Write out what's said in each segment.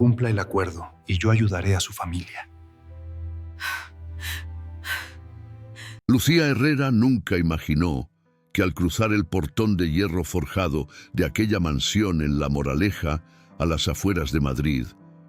cumpla el acuerdo y yo ayudaré a su familia. Lucía Herrera nunca imaginó que al cruzar el portón de hierro forjado de aquella mansión en La Moraleja, a las afueras de Madrid,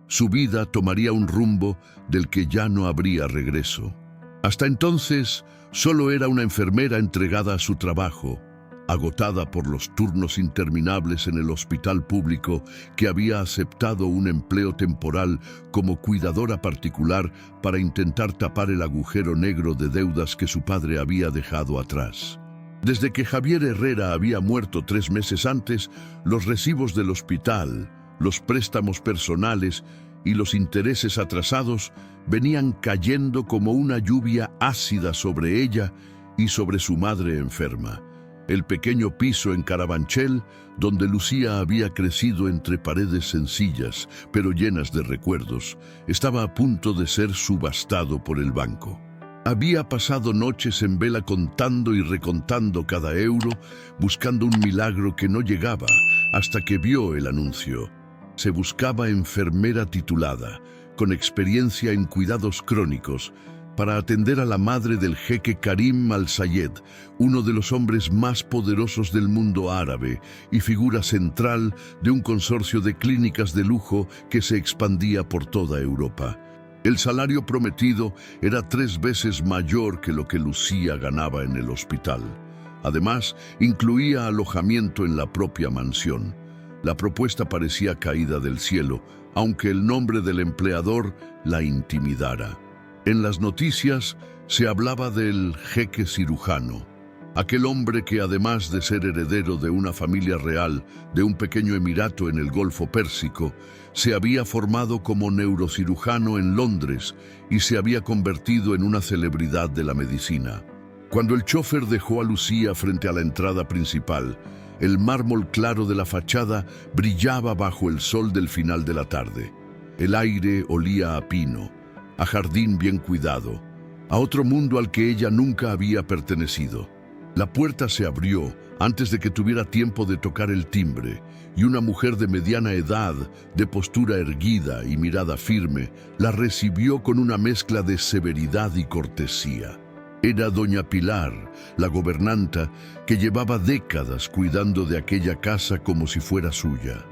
su vida tomaría un rumbo del que ya no habría regreso. Hasta entonces, solo era una enfermera entregada a su trabajo, agotada por los turnos interminables en el hospital público, que había aceptado un empleo temporal como cuidadora particular para intentar tapar el agujero negro de deudas que su padre había dejado atrás. Desde que Javier Herrera había muerto 3 meses antes, los recibos del hospital, los préstamos personales y los intereses atrasados venían cayendo como una lluvia ácida sobre ella y sobre su madre enferma. El pequeño piso en Carabanchel, donde Lucía había crecido entre paredes sencillas, pero llenas de recuerdos, estaba a punto de ser subastado por el banco. Había pasado noches en vela contando y recontando cada euro, buscando un milagro que no llegaba, hasta que vio el anuncio. Se buscaba enfermera titulada, con experiencia en cuidados crónicos, para atender a la madre del jeque Karim Al-Sayed, uno de los hombres más poderosos del mundo árabe y figura central de un consorcio de clínicas de lujo que se expandía por toda Europa. El salario prometido era 3 veces mayor que lo que Lucía ganaba en el hospital. Además, incluía alojamiento en la propia mansión. La propuesta parecía caída del cielo, aunque el nombre del empleador la intimidara. En las noticias se hablaba del jeque cirujano, aquel hombre que, además de ser heredero de una familia real de un pequeño emirato en el Golfo Pérsico, se había formado como neurocirujano en Londres y se había convertido en una celebridad de la medicina. Cuando el chofer dejó a Lucía frente a la entrada principal, el mármol claro de la fachada brillaba bajo el sol del final de la tarde. El aire olía a pino, a jardín bien cuidado, a otro mundo al que ella nunca había pertenecido. La puerta se abrió antes de que tuviera tiempo de tocar el timbre, y una mujer de mediana edad, de postura erguida y mirada firme, la recibió con una mezcla de severidad y cortesía. Era doña Pilar, la gobernanta, que llevaba décadas cuidando de aquella casa como si fuera suya.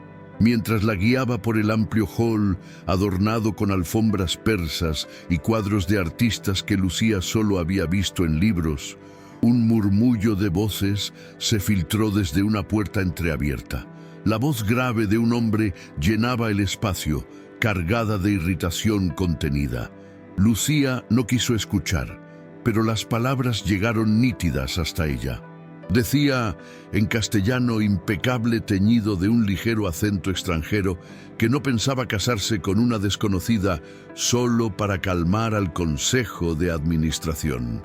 Mientras la guiaba por el amplio hall, adornado con alfombras persas y cuadros de artistas que Lucía solo había visto en libros, un murmullo de voces se filtró desde una puerta entreabierta. La voz grave de un hombre llenaba el espacio, cargada de irritación contenida. Lucía no quiso escuchar, pero las palabras llegaron nítidas hasta ella. Decía, en castellano impecable teñido de un ligero acento extranjero, que no pensaba casarse con una desconocida solo para calmar al Consejo de Administración.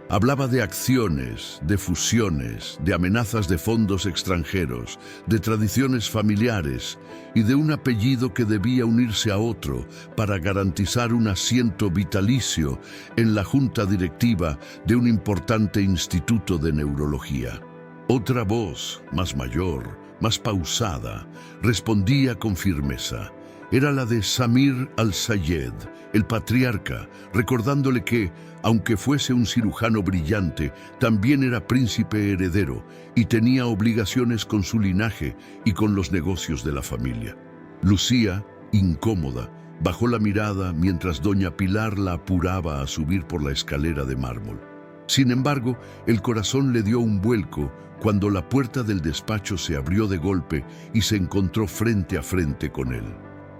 Hablaba de acciones, de fusiones, de amenazas de fondos extranjeros, de tradiciones familiares y de un apellido que debía unirse a otro para garantizar un asiento vitalicio en la junta directiva de un importante instituto de neurología. Otra voz, más mayor, más pausada, respondía con firmeza. Era la de Samir Al-Sayed, el patriarca, recordándole que, aunque fuese un cirujano brillante, también era príncipe heredero y tenía obligaciones con su linaje y con los negocios de la familia. Lucía, incómoda, bajó la mirada mientras doña Pilar la apuraba a subir por la escalera de mármol. Sin embargo, el corazón le dio un vuelco cuando la puerta del despacho se abrió de golpe y se encontró frente a frente con él.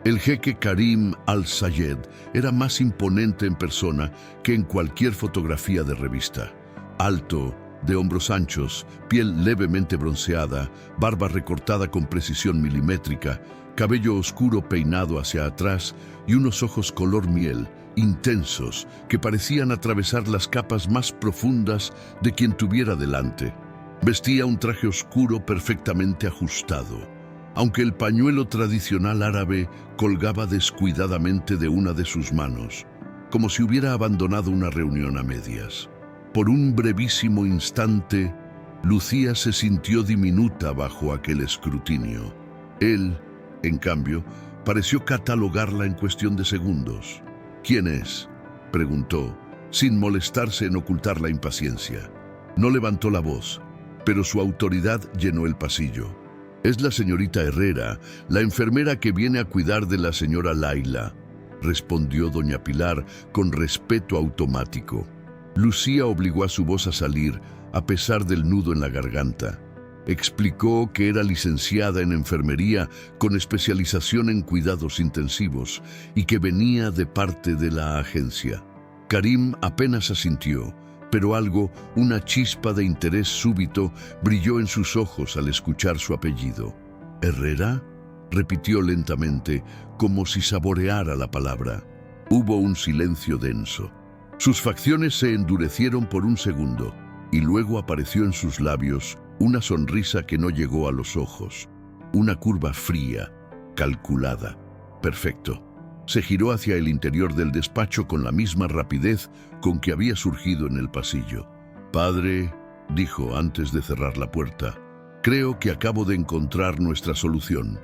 El jeque Karim Al-Sayed era más imponente en persona que en cualquier fotografía de revista. Alto, de hombros anchos, piel levemente bronceada, barba recortada con precisión milimétrica, cabello oscuro peinado hacia atrás y unos ojos color miel, intensos, que parecían atravesar las capas más profundas de quien tuviera delante. Vestía un traje oscuro perfectamente ajustado, aunque el pañuelo tradicional árabe colgaba descuidadamente de una de sus manos, como si hubiera abandonado una reunión a medias. Por un brevísimo instante, Lucía se sintió diminuta bajo aquel escrutinio. Él, en cambio, pareció catalogarla en cuestión de segundos. «¿Quién es?», preguntó, sin molestarse en ocultar la impaciencia. No levantó la voz, pero su autoridad llenó el pasillo. «Es la señorita Herrera, la enfermera que viene a cuidar de la señora Laila», respondió doña Pilar con respeto automático. Lucía obligó a su voz a salir, a pesar del nudo en la garganta. Explicó que era licenciada en enfermería con especialización en cuidados intensivos y que venía de parte de la agencia. Karim apenas asintió, pero algo, una chispa de interés súbito, brilló en sus ojos al escuchar su apellido. «¿Herrera?», repitió lentamente, como si saboreara la palabra. Hubo un silencio denso. Sus facciones se endurecieron por un segundo, y luego apareció en sus labios una sonrisa que no llegó a los ojos. Una curva fría, calculada. Perfecto. Se giró hacia el interior del despacho con la misma rapidez con que había surgido en el pasillo. «Padre», dijo antes de cerrar la puerta, «creo que acabo de encontrar nuestra solución».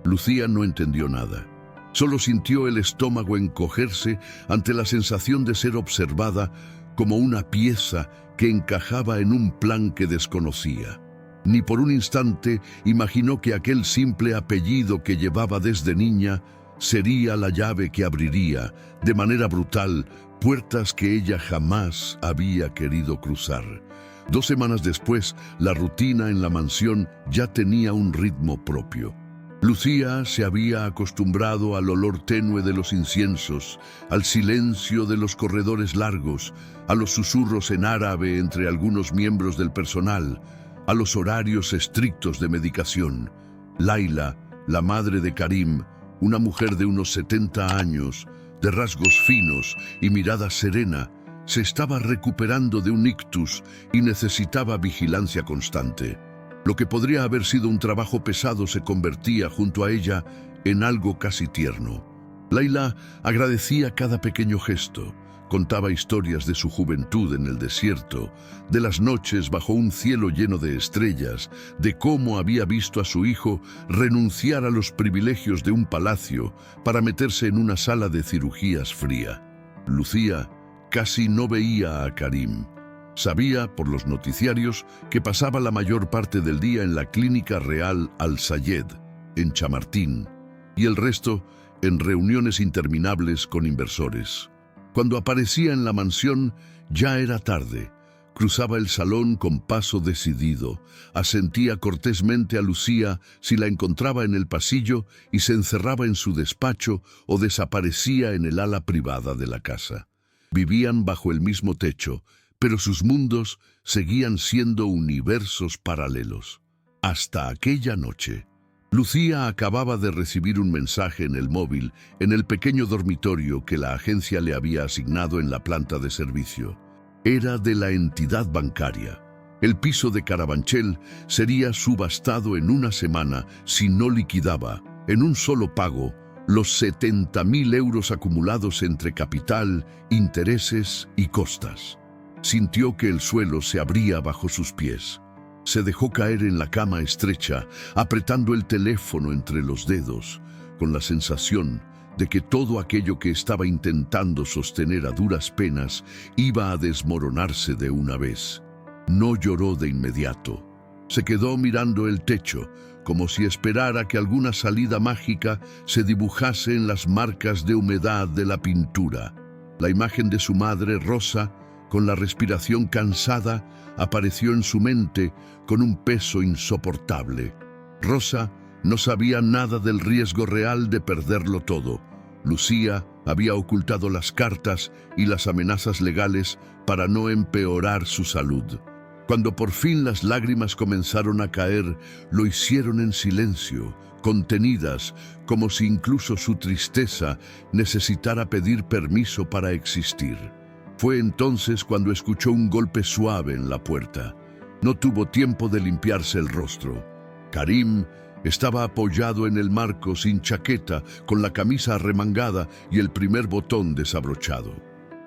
Lucía no entendió nada. Solo sintió el estómago encogerse ante la sensación de ser observada como una pieza que encajaba en un plan que desconocía. Ni por un instante imaginó que aquel simple apellido que llevaba desde niña sería la llave que abriría, de manera brutal, puertas que ella jamás había querido cruzar. 2 semanas después, la rutina en la mansión ya tenía un ritmo propio. Lucía se había acostumbrado al olor tenue de los inciensos, al silencio de los corredores largos, a los susurros en árabe entre algunos miembros del personal, a los horarios estrictos de medicación. Laila, la madre de Karim, una mujer de unos 70 años, de rasgos finos y mirada serena, se estaba recuperando de un ictus y necesitaba vigilancia constante. Lo que podría haber sido un trabajo pesado se convertía junto a ella en algo casi tierno. Laila agradecía cada pequeño gesto, contaba historias de su juventud en el desierto, de las noches bajo un cielo lleno de estrellas, de cómo había visto a su hijo renunciar a los privilegios de un palacio para meterse en una sala de cirugías fría. Lucía casi no veía a Karim. Sabía, por los noticiarios, que pasaba la mayor parte del día en la Clínica Real Al-Sayed, en Chamartín, y el resto en reuniones interminables con inversores. Cuando aparecía en la mansión, ya era tarde. Cruzaba el salón con paso decidido, asentía cortésmente a Lucía si la encontraba en el pasillo y se encerraba en su despacho o desaparecía en el ala privada de la casa. Vivían bajo el mismo techo, pero sus mundos seguían siendo universos paralelos. Hasta aquella noche. Lucía acababa de recibir un mensaje en el móvil en el pequeño dormitorio que la agencia le había asignado en la planta de servicio. Era de la entidad bancaria. El piso de Carabanchel sería subastado en una semana si no liquidaba, en un solo pago, los 70.000 euros acumulados entre capital, intereses y costas. Sintió que el suelo se abría bajo sus pies. Se dejó caer en la cama estrecha, apretando el teléfono entre los dedos, con la sensación de que todo aquello que estaba intentando sostener a duras penas iba a desmoronarse de una vez. No lloró de inmediato. Se quedó mirando el techo, como si esperara que alguna salida mágica se dibujase en las marcas de humedad de la pintura. La imagen de su madre, Rosa, con la respiración cansada, apareció en su mente con un peso insoportable. Rosa no sabía nada del riesgo real de perderlo todo. Lucía había ocultado las cartas y las amenazas legales para no empeorar su salud. Cuando por fin las lágrimas comenzaron a caer, lo hicieron en silencio, contenidas, como si incluso su tristeza necesitara pedir permiso para existir. Fue entonces cuando escuchó un golpe suave en la puerta. No tuvo tiempo de limpiarse el rostro. Karim estaba apoyado en el marco sin chaqueta, con la camisa arremangada y el primer botón desabrochado.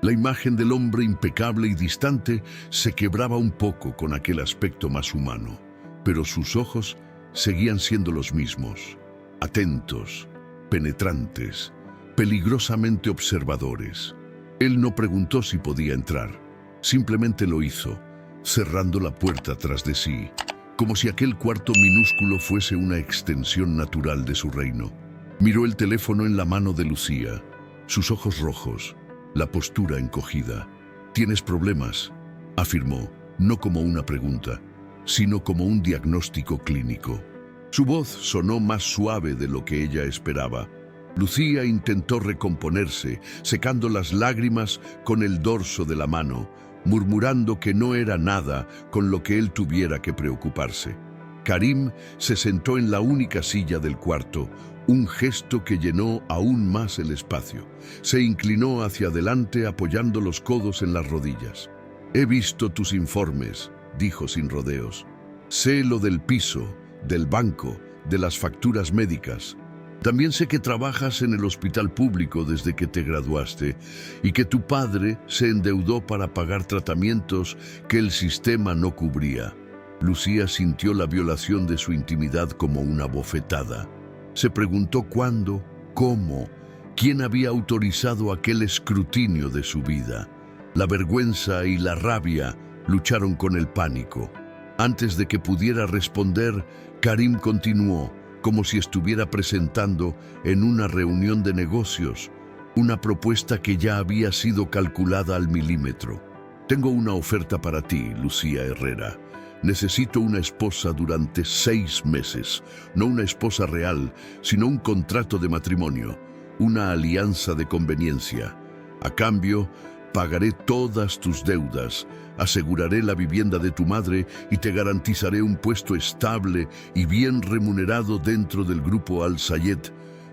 La imagen del hombre impecable y distante se quebraba un poco con aquel aspecto más humano, pero sus ojos seguían siendo los mismos, atentos, penetrantes, peligrosamente observadores. Él no preguntó si podía entrar, simplemente lo hizo, cerrando la puerta tras de sí, como si aquel cuarto minúsculo fuese una extensión natural de su reino. Miró el teléfono en la mano de Lucía, sus ojos rojos, la postura encogida. «¿Tienes problemas?», afirmó, no como una pregunta, sino como un diagnóstico clínico. Su voz sonó más suave de lo que ella esperaba. Lucía intentó recomponerse, secando las lágrimas con el dorso de la mano, murmurando que no era nada con lo que él tuviera que preocuparse. Karim se sentó en la única silla del cuarto, un gesto que llenó aún más el espacio. Se inclinó hacia adelante apoyando los codos en las rodillas. «He visto tus informes», dijo sin rodeos. «Sé lo del piso, del banco, de las facturas médicas. También sé que trabajas en el hospital público desde que te graduaste y que tu padre se endeudó para pagar tratamientos que el sistema no cubría». Lucía sintió la violación de su intimidad como una bofetada. Se preguntó cuándo, cómo, quién había autorizado aquel escrutinio de su vida. La vergüenza y la rabia lucharon con el pánico. Antes de que pudiera responder, Karim continuó, como si estuviera presentando en una reunión de negocios una propuesta que ya había sido calculada al milímetro. «Tengo una oferta para ti, Lucía Herrera. Necesito una esposa durante 6 meses, no una esposa real, sino un contrato de matrimonio, una alianza de conveniencia. A cambio, pagaré todas tus deudas, aseguraré la vivienda de tu madre y te garantizaré un puesto estable y bien remunerado dentro del grupo Al-Sayed.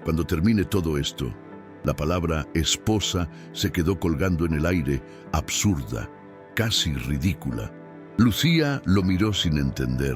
Cuando termine todo esto». La palabra esposa se quedó colgando en el aire, absurda, casi ridícula. Lucía lo miró sin entender,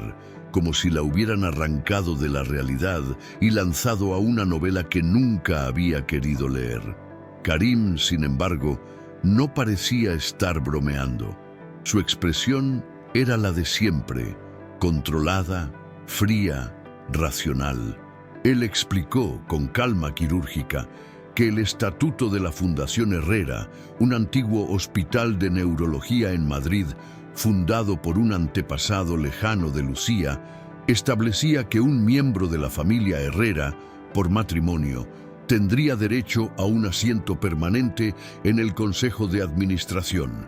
como si la hubieran arrancado de la realidad y lanzado a una novela que nunca había querido leer. Karim, sin embargo, no parecía estar bromeando. Su expresión era la de siempre, controlada, fría, racional. Él explicó, con calma quirúrgica, que el estatuto de la Fundación Herrera, un antiguo hospital de neurología en Madrid, fundado por un antepasado lejano de Lucía, establecía que un miembro de la familia Herrera, por matrimonio, tendría derecho a un asiento permanente en el Consejo de Administración.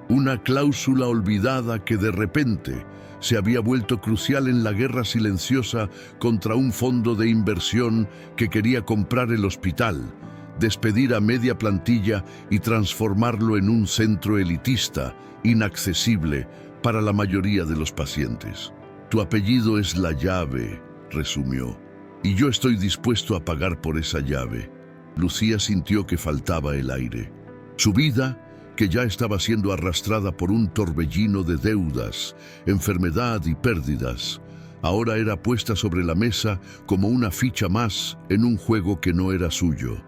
Una cláusula olvidada que de repente se había vuelto crucial en la guerra silenciosa contra un fondo de inversión que quería comprar el hospital, despedir a media plantilla y transformarlo en un centro elitista, inaccesible para la mayoría de los pacientes. «Tu apellido es la llave», resumió, «y yo estoy dispuesto a pagar por esa llave». Lucía sintió que faltaba el aire. Su vida, que ya estaba siendo arrastrada por un torbellino de deudas, enfermedad y pérdidas, ahora era puesta sobre la mesa como una ficha más en un juego que no era suyo.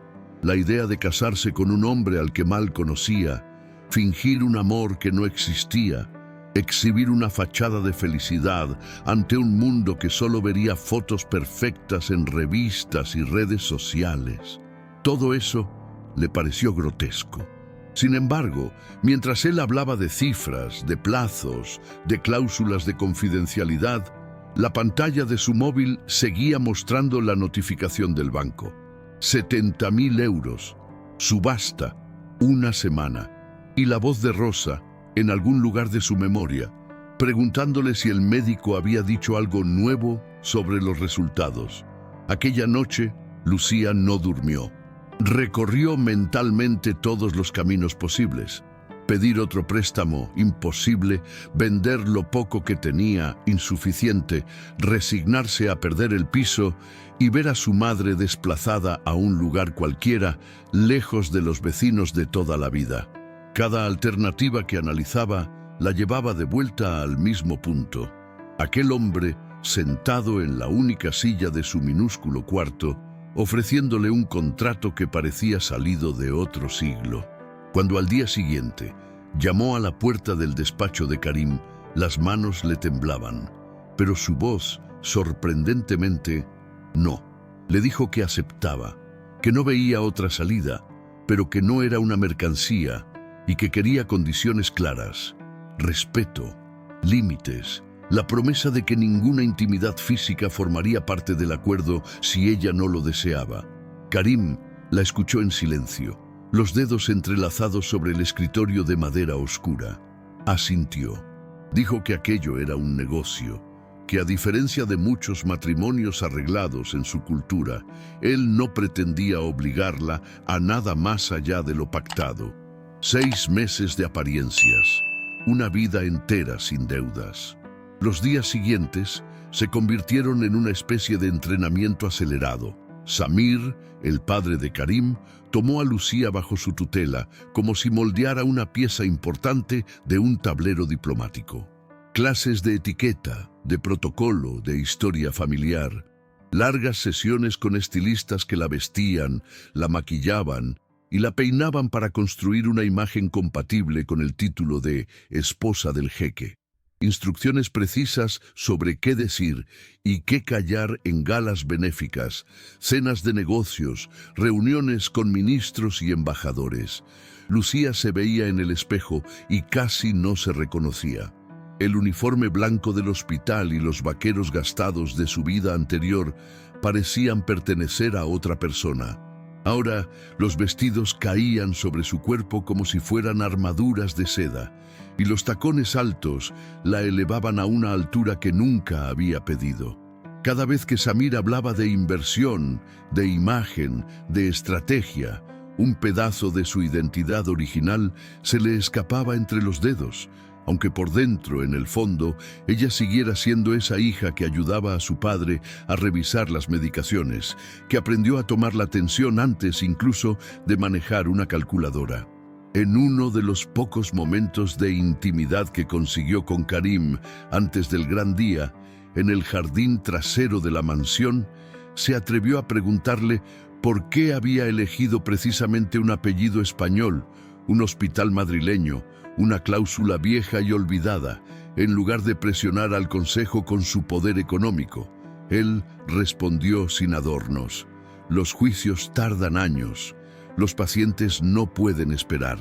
La idea de casarse con un hombre al que mal conocía, fingir un amor que no existía, exhibir una fachada de felicidad ante un mundo que solo vería fotos perfectas en revistas y redes sociales. Todo eso le pareció grotesco. Sin embargo, mientras él hablaba de cifras, de plazos, de cláusulas de confidencialidad, la pantalla de su móvil seguía mostrando la notificación del banco. 70.000 euros, subasta, 1 semana, y la voz de Rosa, en algún lugar de su memoria, preguntándole si el médico había dicho algo nuevo sobre los resultados. Aquella noche, Lucía no durmió. Recorrió mentalmente todos los caminos posibles. Pedir otro préstamo, imposible; vender lo poco que tenía, insuficiente; resignarse a perder el piso y ver a su madre desplazada a un lugar cualquiera, lejos de los vecinos de toda la vida. Cada alternativa que analizaba la llevaba de vuelta al mismo punto. Aquel hombre, sentado en la única silla de su minúsculo cuarto, ofreciéndole un contrato que parecía salido de otro siglo. Cuando al día siguiente llamó a la puerta del despacho de Karim, las manos le temblaban, pero su voz, sorprendentemente, no. Le dijo que aceptaba, que no veía otra salida, pero que no era una mercancía y que quería condiciones claras: respeto, límites, la promesa de que ninguna intimidad física formaría parte del acuerdo si ella no lo deseaba. Karim la escuchó en silencio, los dedos entrelazados sobre el escritorio de madera oscura. Asintió. Dijo que aquello era un negocio, que a diferencia de muchos matrimonios arreglados en su cultura, él no pretendía obligarla a nada más allá de lo pactado. 6 meses de apariencias, una vida entera sin deudas. Los días siguientes se convirtieron en una especie de entrenamiento acelerado. Samir, el padre de Karim, tomó a Lucía bajo su tutela, como si moldeara una pieza importante de un tablero diplomático. Clases de etiqueta, de protocolo, de historia familiar, largas sesiones con estilistas que la vestían, la maquillaban y la peinaban para construir una imagen compatible con el título de esposa del jeque. Instrucciones precisas sobre qué decir y qué callar en galas benéficas, cenas de negocios, reuniones con ministros y embajadores. Lucía se veía en el espejo y casi no se reconocía. El uniforme blanco del hospital y los vaqueros gastados de su vida anterior parecían pertenecer a otra persona. Ahora los vestidos caían sobre su cuerpo como si fueran armaduras de seda, y los tacones altos la elevaban a una altura que nunca había pedido. Cada vez que Samir hablaba de inversión, de imagen, de estrategia, un pedazo de su identidad original se le escapaba entre los dedos, aunque por dentro, en el fondo, ella siguiera siendo esa hija que ayudaba a su padre a revisar las medicaciones, que aprendió a tomar la tensión antes incluso de manejar una calculadora. En uno de los pocos momentos de intimidad que consiguió con Karim antes del gran día, en el jardín trasero de la mansión, se atrevió a preguntarle por qué había elegido precisamente un apellido español, un hospital madrileño, una cláusula vieja y olvidada, en lugar de presionar al consejo con su poder económico. Él respondió sin adornos: los juicios tardan años, los pacientes no pueden esperar.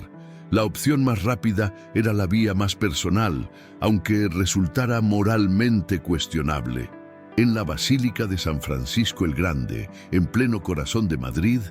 La opción más rápida era la vía más personal, aunque resultara moralmente cuestionable. En la Basílica de San Francisco el Grande, en pleno corazón de Madrid,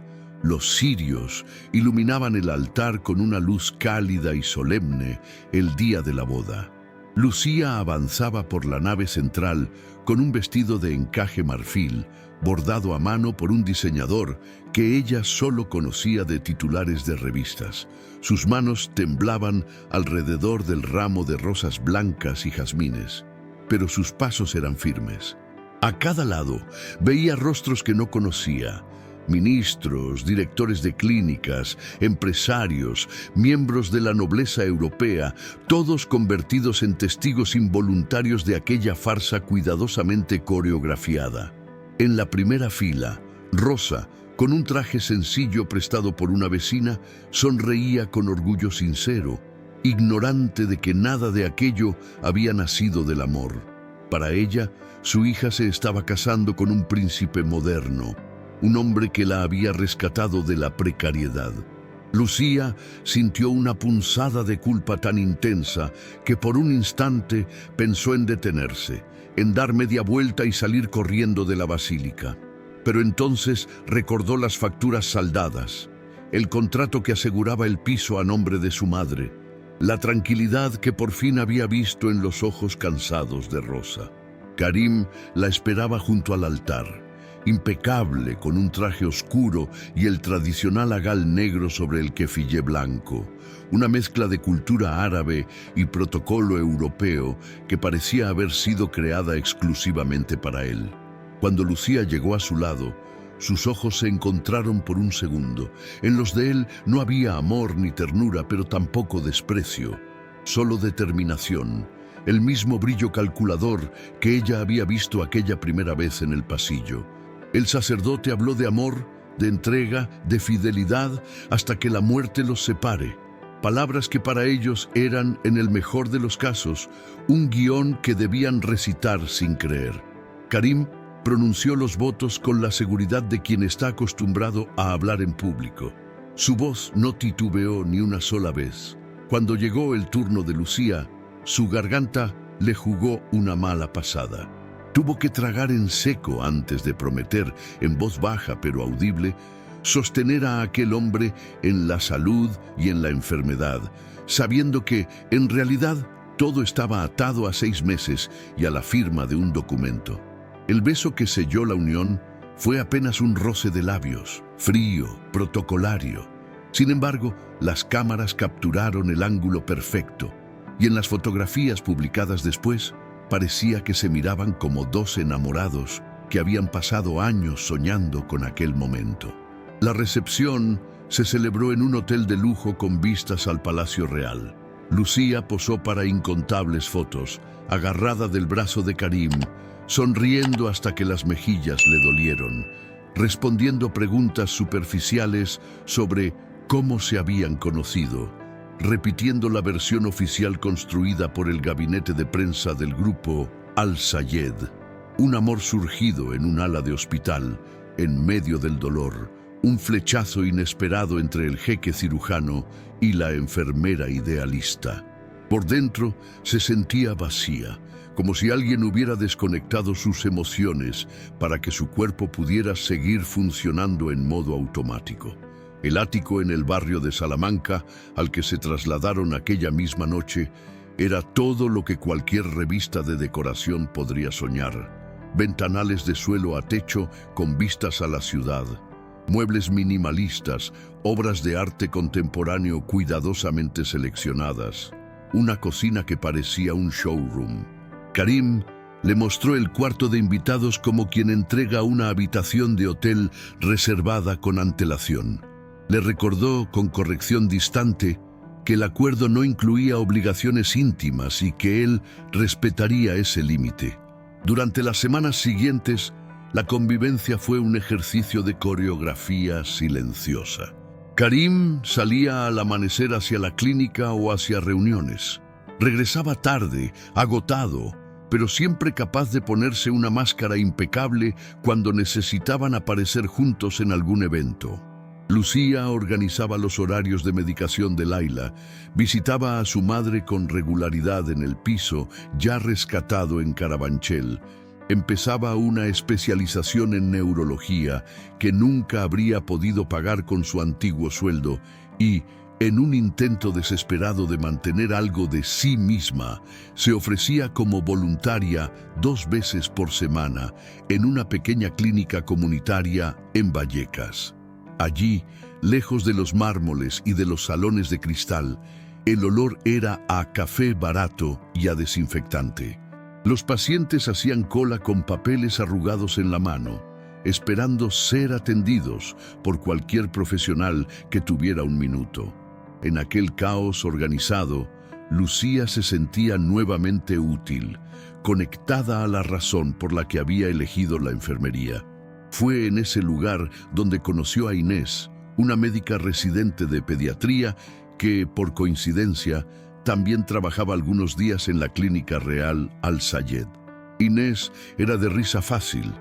los cirios iluminaban el altar con una luz cálida y solemne el día de la boda. Lucía avanzaba por la nave central con un vestido de encaje marfil, bordado a mano por un diseñador que ella solo conocía de titulares de revistas. Sus manos temblaban alrededor del ramo de rosas blancas y jazmines, pero sus pasos eran firmes. A cada lado veía rostros que no conocía: ministros, directores de clínicas, empresarios, miembros de la nobleza europea, todos convertidos en testigos involuntarios de aquella farsa cuidadosamente coreografiada. En la primera fila, Rosa, con un traje sencillo prestado por una vecina, sonreía con orgullo sincero, ignorante de que nada de aquello había nacido del amor. Para ella, su hija se estaba casando con un príncipe moderno, un hombre que la había rescatado de la precariedad. Lucía sintió una punzada de culpa tan intensa que por un instante pensó en detenerse, en dar media vuelta y salir corriendo de la basílica. Pero entonces recordó las facturas saldadas, el contrato que aseguraba el piso a nombre de su madre, la tranquilidad que por fin había visto en los ojos cansados de Rosa. Karim la esperaba junto al altar, impecable, con un traje oscuro y el tradicional agal negro sobre el kefiyé blanco, una mezcla de cultura árabe y protocolo europeo que parecía haber sido creada exclusivamente para él. Cuando Lucía llegó a su lado, sus ojos se encontraron por un segundo. En los de él no había amor ni ternura, pero tampoco desprecio, solo determinación, el mismo brillo calculador que ella había visto aquella primera vez en el pasillo. El sacerdote habló de amor, de entrega, de fidelidad, hasta que la muerte los separe. Palabras que para ellos eran, en el mejor de los casos, un guión que debían recitar sin creer. Karim pronunció los votos con la seguridad de quien está acostumbrado a hablar en público. Su voz no titubeó ni una sola vez. Cuando llegó el turno de Lucía, su garganta le jugó una mala pasada. Tuvo que tragar en seco antes de prometer, en voz baja pero audible, sostener a aquel hombre en la salud y en la enfermedad, sabiendo que, en realidad, todo estaba atado a 6 meses y a la firma de un documento. El beso que selló la unión fue apenas un roce de labios, frío, protocolario. Sin embargo, las cámaras capturaron el ángulo perfecto, y en las fotografías publicadas después, parecía que se miraban como 2 enamorados que habían pasado años soñando con aquel momento. La recepción se celebró en un hotel de lujo con vistas al Palacio Real. Lucía posó para incontables fotos, agarrada del brazo de Karim, sonriendo hasta que las mejillas le dolieron, respondiendo preguntas superficiales sobre cómo se habían conocido, repitiendo la versión oficial construida por el gabinete de prensa del grupo Al-Sayed. Un amor surgido en un ala de hospital, en medio del dolor, un flechazo inesperado entre el jeque cirujano y la enfermera idealista. Por dentro se sentía vacía, como si alguien hubiera desconectado sus emociones para que su cuerpo pudiera seguir funcionando en modo automático. El ático en el barrio de Salamanca, al que se trasladaron aquella misma noche, era todo lo que cualquier revista de decoración podría soñar. Ventanales de suelo a techo con vistas a la ciudad, muebles minimalistas, obras de arte contemporáneo cuidadosamente seleccionadas, una cocina que parecía un showroom. Karim le mostró el cuarto de invitados como quien entrega una habitación de hotel reservada con antelación. Le recordó con corrección distante que el acuerdo no incluía obligaciones íntimas y que él respetaría ese límite. Durante las semanas siguientes, la convivencia fue un ejercicio de coreografía silenciosa. Karim salía al amanecer hacia la clínica o hacia reuniones. Regresaba tarde, agotado, pero siempre capaz de ponerse una máscara impecable cuando necesitaban aparecer juntos en algún evento. Lucía organizaba los horarios de medicación de Laila, visitaba a su madre con regularidad en el piso, ya rescatado en Carabanchel, empezaba una especialización en neurología que nunca habría podido pagar con su antiguo sueldo y, en un intento desesperado de mantener algo de sí misma, se ofrecía como voluntaria 2 veces por semana en una pequeña clínica comunitaria en Vallecas. Allí, lejos de los mármoles y de los salones de cristal, el olor era a café barato y a desinfectante. Los pacientes hacían cola con papeles arrugados en la mano, esperando ser atendidos por cualquier profesional que tuviera un minuto. En aquel caos organizado, Lucía se sentía nuevamente útil, conectada a la razón por la que había elegido la enfermería. Fue en ese lugar donde conoció a Inés, una médica residente de pediatría que, por coincidencia, también trabajaba algunos días en la clínica real Al-Sayed. Inés era de risa fácil,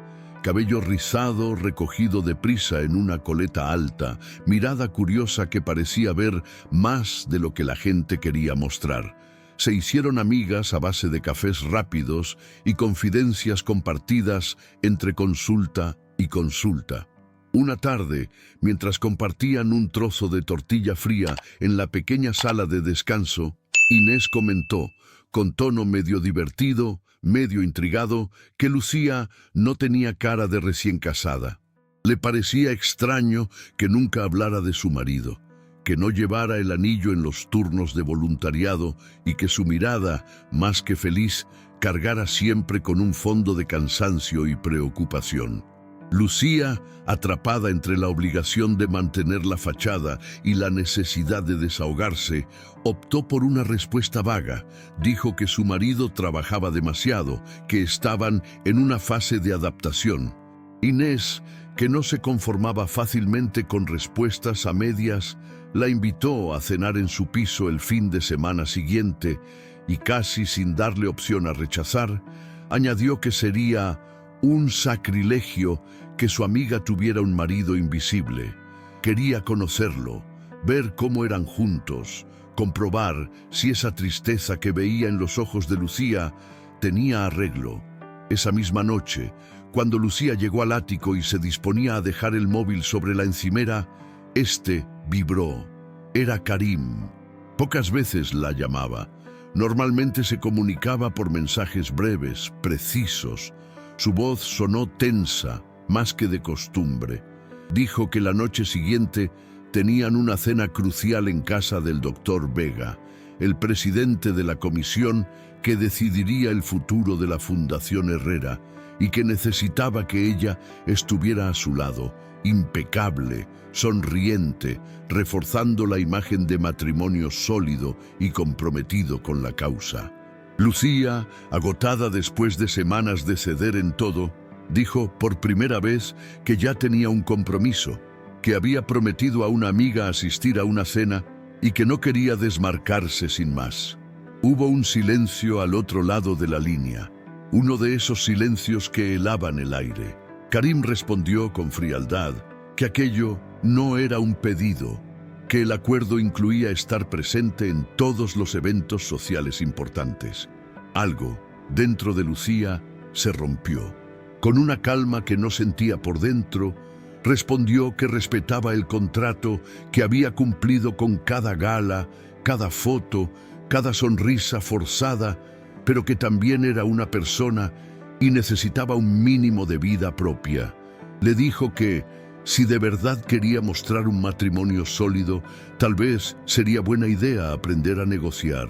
cabello rizado recogido deprisa en una coleta alta, mirada curiosa que parecía ver más de lo que la gente quería mostrar. Se hicieron amigas a base de cafés rápidos y confidencias compartidas entre consulta y consulta. Una tarde, mientras compartían un trozo de tortilla fría en la pequeña sala de descanso, Inés comentó, con tono medio divertido, medio intrigado, que Lucía no tenía cara de recién casada. Le parecía extraño que nunca hablara de su marido, que no llevara el anillo en los turnos de voluntariado y que su mirada, más que feliz, cargara siempre con un fondo de cansancio y preocupación. Lucía, atrapada entre la obligación de mantener la fachada y la necesidad de desahogarse, optó por una respuesta vaga. Dijo que su marido trabajaba demasiado, que estaban en una fase de adaptación. Inés, que no se conformaba fácilmente con respuestas a medias, la invitó a cenar en su piso el fin de semana siguiente y, casi sin darle opción a rechazar, añadió que sería Un sacrilegio que su amiga tuviera un marido invisible. Quería conocerlo, ver cómo eran juntos, comprobar si esa tristeza que veía en los ojos de Lucía tenía arreglo. Esa misma noche, cuando Lucía llegó al ático y se disponía a dejar el móvil sobre la encimera, este vibró. Era Karim. Pocas veces la llamaba. Normalmente se comunicaba por mensajes breves, precisos. Su voz sonó tensa, más que de costumbre. Dijo que la noche siguiente tenían una cena crucial en casa del doctor Vega, el presidente de la comisión que decidiría el futuro de la Fundación Herrera, y que necesitaba que ella estuviera a su lado, impecable, sonriente, reforzando la imagen de matrimonio sólido y comprometido con la causa. Lucía, agotada después de semanas de ceder en todo, dijo por primera vez que ya tenía un compromiso, que había prometido a una amiga asistir a una cena y que no quería desmarcarse sin más. Hubo un silencio al otro lado de la línea, uno de esos silencios que helaban el aire. Karim respondió con frialdad que aquello no era un pedido, que el acuerdo incluía estar presente en todos los eventos sociales importantes. Algo, dentro de Lucía, se rompió. Con una calma que no sentía por dentro, respondió que respetaba el contrato que había cumplido con cada gala, cada foto, cada sonrisa forzada, pero que también era una persona y necesitaba un mínimo de vida propia. Le dijo que, si de verdad quería mostrar un matrimonio sólido, tal vez sería buena idea aprender a negociar,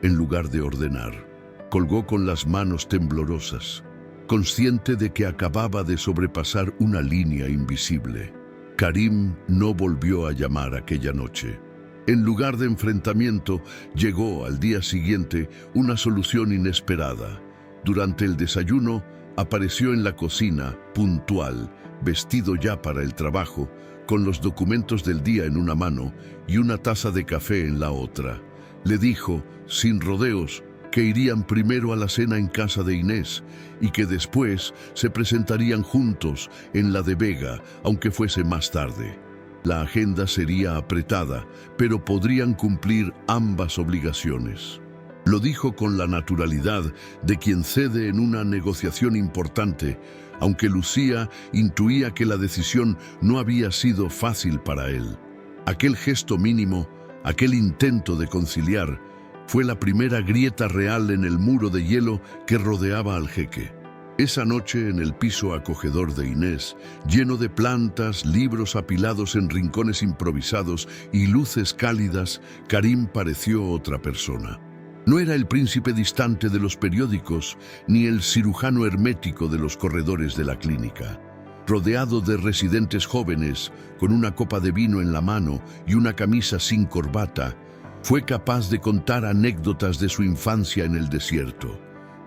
en lugar de ordenar. Colgó con las manos temblorosas, consciente de que acababa de sobrepasar una línea invisible. Karim no volvió a llamar aquella noche. En lugar de enfrentamiento, llegó al día siguiente una solución inesperada. Durante el desayuno, apareció en la cocina, puntual, vestido ya para el trabajo, con los documentos del día en una mano y una taza de café en la otra. Le dijo, sin rodeos, que irían primero a la cena en casa de Inés y que después se presentarían juntos en la de Vega, aunque fuese más tarde. La agenda sería apretada, pero podrían cumplir ambas obligaciones. Lo dijo con la naturalidad de quien cede en una negociación importante, aunque Lucía intuía que la decisión no había sido fácil para él. Aquel gesto mínimo, aquel intento de conciliar, fue la primera grieta real en el muro de hielo que rodeaba al jeque. Esa noche, en el piso acogedor de Inés, lleno de plantas, libros apilados en rincones improvisados y luces cálidas, Karim pareció otra persona. No era el príncipe distante de los periódicos, ni el cirujano hermético de los corredores de la clínica. Rodeado de residentes jóvenes, con una copa de vino en la mano y una camisa sin corbata, fue capaz de contar anécdotas de su infancia en el desierto,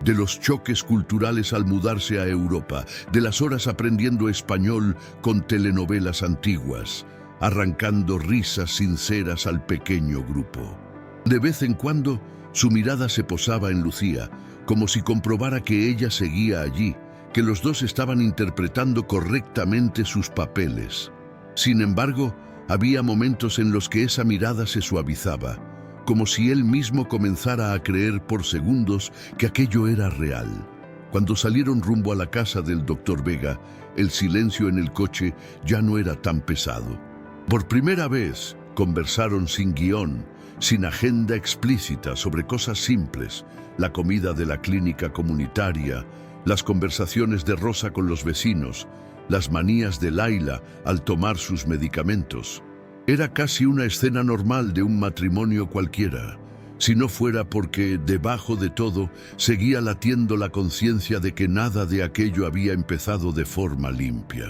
de los choques culturales al mudarse a Europa, de las horas aprendiendo español con telenovelas antiguas, arrancando risas sinceras al pequeño grupo. De vez en cuando, su mirada se posaba en Lucía, como si comprobara que ella seguía allí, que los dos estaban interpretando correctamente sus papeles. Sin embargo, había momentos en los que esa mirada se suavizaba, como si él mismo comenzara a creer por segundos que aquello era real. Cuando salieron rumbo a la casa del doctor Vega, el silencio en el coche ya no era tan pesado. Por primera vez, conversaron sin guión, sin agenda explícita, sobre cosas simples: la comida de la clínica comunitaria, las conversaciones de Rosa con los vecinos, las manías de Laila al tomar sus medicamentos. Era casi una escena normal de un matrimonio cualquiera, si no fuera porque, debajo de todo, seguía latiendo la conciencia de que nada de aquello había empezado de forma limpia.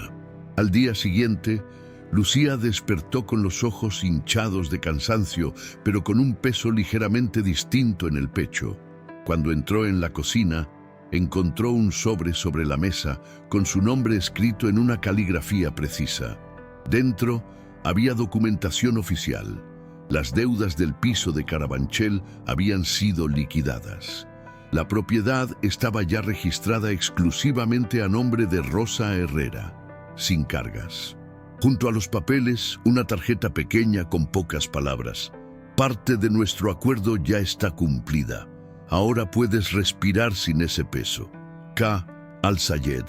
Al día siguiente, Lucía despertó con los ojos hinchados de cansancio, pero con un peso ligeramente distinto en el pecho. Cuando entró en la cocina, encontró un sobre la mesa con su nombre escrito en una caligrafía precisa. Dentro había documentación oficial. Las deudas del piso de Carabanchel habían sido liquidadas. La propiedad estaba ya registrada exclusivamente a nombre de Rosa Herrera, sin cargas. Junto a los papeles, una tarjeta pequeña con pocas palabras. Parte de nuestro acuerdo ya está cumplida. Ahora puedes respirar sin ese peso. K. Al-Sayed.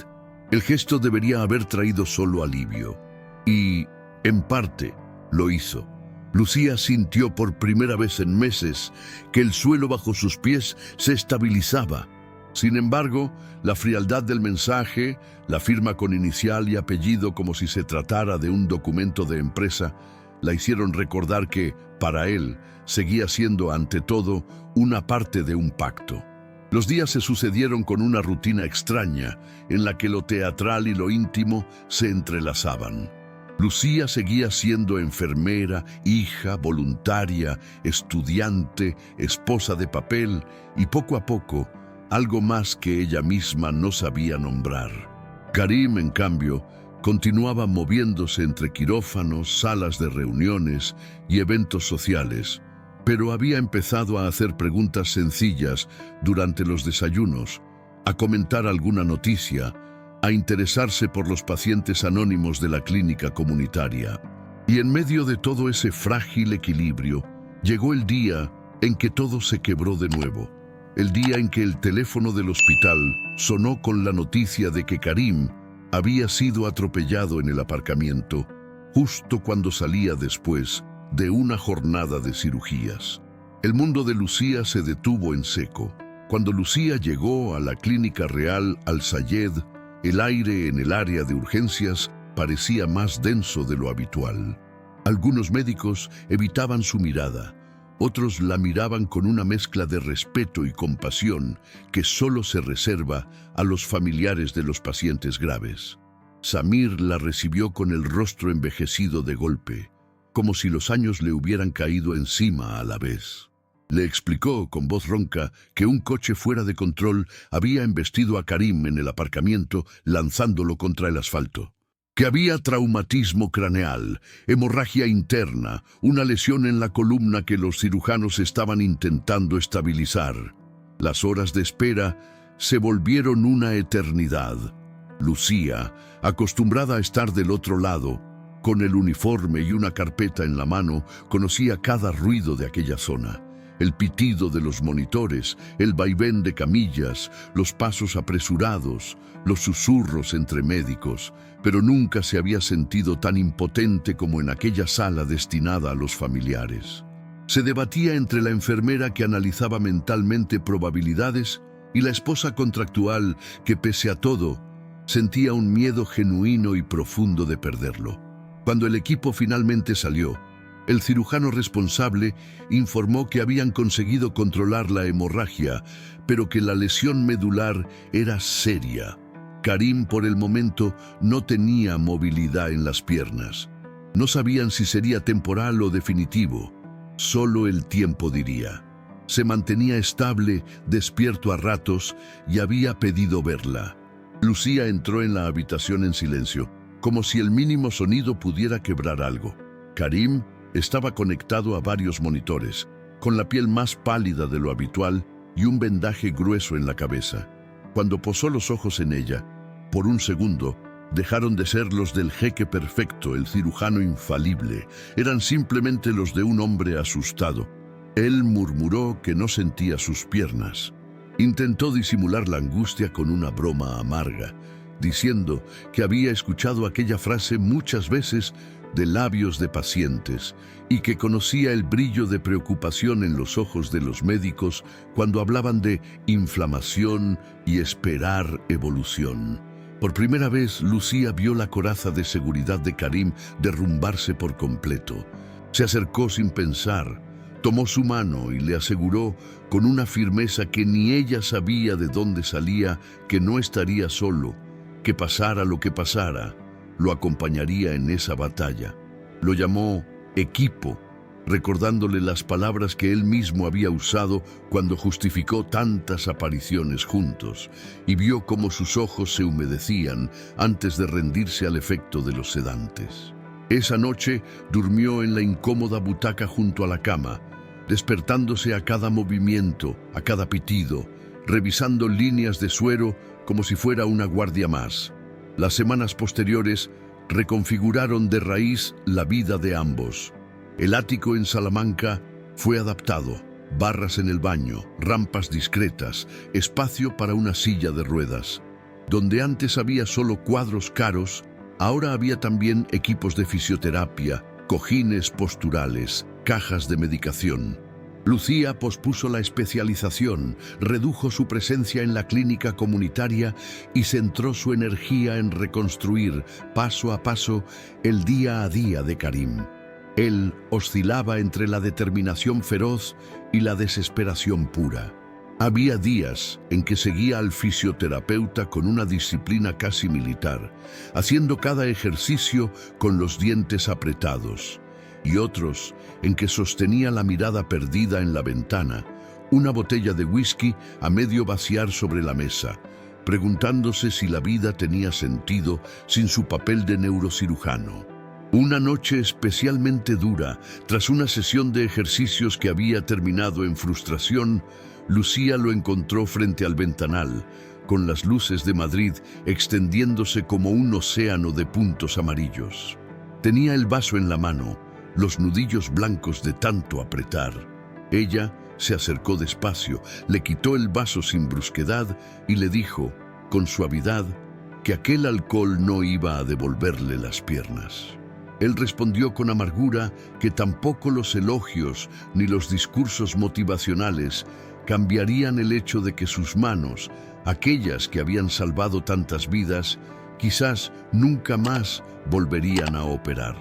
El gesto debería haber traído solo alivio. Y, en parte, lo hizo. Lucía sintió por primera vez en meses que el suelo bajo sus pies se estabilizaba. Sin embargo, la frialdad del mensaje, la firma con inicial y apellido como si se tratara de un documento de empresa, la hicieron recordar que, para él, seguía siendo ante todo una parte de un pacto. Los días se sucedieron con una rutina extraña en la que lo teatral y lo íntimo se entrelazaban. Lucía seguía siendo enfermera, hija, voluntaria, estudiante, esposa de papel y poco a poco, algo más que ella misma no sabía nombrar. Karim, en cambio, continuaba moviéndose entre quirófanos, salas de reuniones y eventos sociales, pero había empezado a hacer preguntas sencillas durante los desayunos, a comentar alguna noticia, a interesarse por los pacientes anónimos de la clínica comunitaria. Y en medio de todo ese frágil equilibrio, llegó el día en que todo se quebró de nuevo. El día en que el teléfono del hospital sonó con la noticia de que Karim había sido atropellado en el aparcamiento, justo cuando salía después de una jornada de cirugías. El mundo de Lucía se detuvo en seco. Cuando Lucía llegó a la clínica real Al-Sayed, el aire en el área de urgencias parecía más denso de lo habitual. Algunos médicos evitaban su mirada, otros la miraban con una mezcla de respeto y compasión que solo se reserva a los familiares de los pacientes graves. Samir la recibió con el rostro envejecido de golpe, como si los años le hubieran caído encima a la vez. Le explicó con voz ronca que un coche fuera de control había embestido a Karim en el aparcamiento, lanzándolo contra el asfalto. Que había traumatismo craneal, hemorragia interna, una lesión en la columna que los cirujanos estaban intentando estabilizar. Las horas de espera se volvieron una eternidad. Lucía, acostumbrada a estar del otro lado, con el uniforme y una carpeta en la mano, conocía cada ruido de aquella zona. El pitido de los monitores, el vaivén de camillas, los pasos apresurados, los susurros entre médicos, pero nunca se había sentido tan impotente como en aquella sala destinada a los familiares. Se debatía entre la enfermera que analizaba mentalmente probabilidades y la esposa contractual que, pese a todo, sentía un miedo genuino y profundo de perderlo. Cuando el equipo finalmente salió, el cirujano responsable informó que habían conseguido controlar la hemorragia, pero que la lesión medular era seria. Karim, por el momento, no tenía movilidad en las piernas. No sabían si sería temporal o definitivo. Solo el tiempo diría. Se mantenía estable, despierto a ratos, y había pedido verla. Lucía entró en la habitación en silencio, como si el mínimo sonido pudiera quebrar algo. Karim estaba conectado a varios monitores, con la piel más pálida de lo habitual y un vendaje grueso en la cabeza. Cuando posó los ojos en ella, por un segundo, dejaron de ser los del jeque perfecto, el cirujano infalible. Eran simplemente los de un hombre asustado. Él murmuró que no sentía sus piernas. Intentó disimular la angustia con una broma amarga, diciendo que había escuchado aquella frase muchas veces de labios de pacientes y que conocía el brillo de preocupación en los ojos de los médicos cuando hablaban de inflamación y esperar evolución. Por primera vez, Lucía vio la coraza de seguridad de Karim derrumbarse por completo. Se acercó sin pensar, tomó su mano y le aseguró con una firmeza que ni ella sabía de dónde salía que no estaría solo, que pasara lo que pasara, lo acompañaría en esa batalla. Lo llamó equipo, recordándole las palabras que él mismo había usado cuando justificó tantas apariciones juntos, y vio cómo sus ojos se humedecían antes de rendirse al efecto de los sedantes. Esa noche durmió en la incómoda butaca junto a la cama, despertándose a cada movimiento, a cada pitido, revisando líneas de suero como si fuera una guardia más. Las semanas posteriores reconfiguraron de raíz la vida de ambos. El ático en Salamanca fue adaptado, barras en el baño, rampas discretas, espacio para una silla de ruedas. Donde antes había solo cuadros caros, ahora había también equipos de fisioterapia, cojines posturales, cajas de medicación. Lucía pospuso la especialización, redujo su presencia en la clínica comunitaria y centró su energía en reconstruir, paso a paso, el día a día de Karim. Él oscilaba entre la determinación feroz y la desesperación pura. Había días en que seguía al fisioterapeuta con una disciplina casi militar, haciendo cada ejercicio con los dientes apretados, y otros en que sostenía la mirada perdida en la ventana, una botella de whisky a medio vaciar sobre la mesa, preguntándose si la vida tenía sentido sin su papel de neurocirujano. Una noche especialmente dura, tras una sesión de ejercicios que había terminado en frustración, Lucía lo encontró frente al ventanal, con las luces de Madrid extendiéndose como un océano de puntos amarillos. Tenía el vaso en la mano, los nudillos blancos de tanto apretar. Ella se acercó despacio, le quitó el vaso sin brusquedad y le dijo, con suavidad, que aquel alcohol no iba a devolverle las piernas. Él respondió con amargura que tampoco los elogios ni los discursos motivacionales cambiarían el hecho de que sus manos, aquellas que habían salvado tantas vidas, quizás nunca más volverían a operar.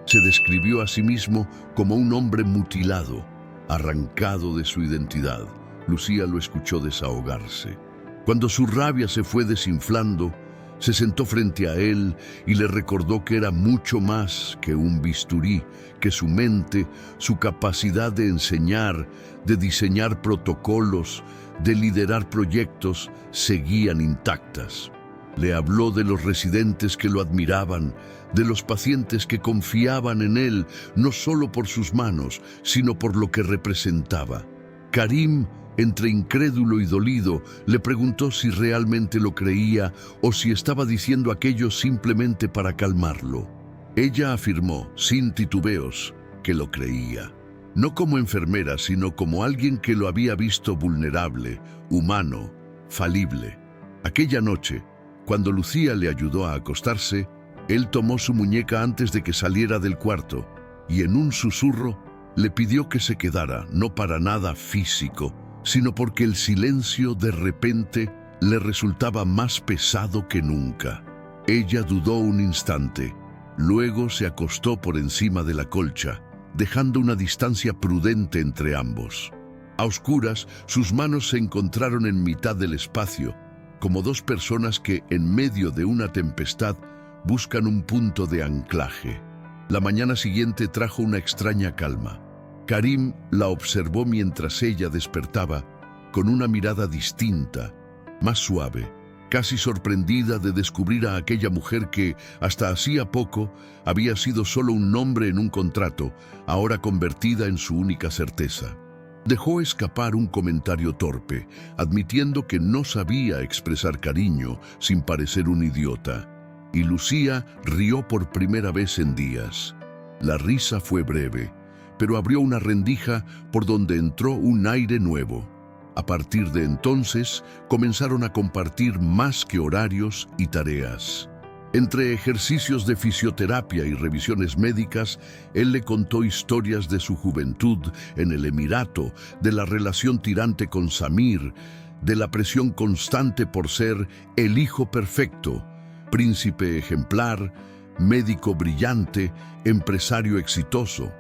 Se describió a sí mismo como un hombre mutilado, arrancado de su identidad. Lucía lo escuchó desahogarse. Cuando su rabia se fue desinflando, se sentó frente a él y le recordó que era mucho más que un bisturí, que su mente, su capacidad de enseñar, de diseñar protocolos, de liderar proyectos, seguían intactas. Le habló de los residentes que lo admiraban, de los pacientes que confiaban en él, no solo por sus manos, sino por lo que representaba. Karim, entre incrédulo y dolido, le preguntó si realmente lo creía o si estaba diciendo aquello simplemente para calmarlo. Ella afirmó, sin titubeos, que lo creía. No como enfermera, sino como alguien que lo había visto vulnerable, humano, falible. Aquella noche, cuando Lucía le ayudó a acostarse, él tomó su muñeca antes de que saliera del cuarto y en un susurro le pidió que se quedara, no para nada físico, sino porque el silencio de repente le resultaba más pesado que nunca. Ella dudó un instante, luego se acostó por encima de la colcha, dejando una distancia prudente entre ambos. A oscuras, sus manos se encontraron en mitad del espacio, como dos personas que, en medio de una tempestad, buscan un punto de anclaje. La mañana siguiente trajo una extraña calma. Karim la observó mientras ella despertaba, con una mirada distinta, más suave, casi sorprendida de descubrir a aquella mujer que, hasta hacía poco, había sido solo un nombre en un contrato, ahora convertida en su única certeza. Dejó escapar un comentario torpe, admitiendo que no sabía expresar cariño sin parecer un idiota. Y Lucía rió por primera vez en días. La risa fue breve, pero abrió una rendija por donde entró un aire nuevo. A partir de entonces, comenzaron a compartir más que horarios y tareas. Entre ejercicios de fisioterapia y revisiones médicas, él le contó historias de su juventud en el Emirato, de la relación tirante con Samir, de la presión constante por ser el hijo perfecto, príncipe ejemplar, médico brillante, empresario exitoso.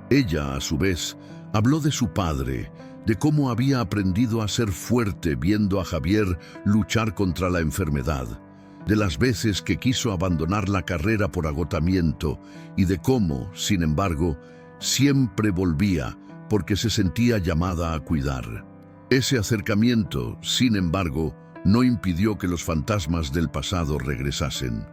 Ella, a su vez, habló de su padre, de cómo había aprendido a ser fuerte viendo a Javier luchar contra la enfermedad, de las veces que quiso abandonar la carrera por agotamiento y de cómo, sin embargo, siempre volvía porque se sentía llamada a cuidar. Ese acercamiento, sin embargo, no impidió que los fantasmas del pasado regresasen.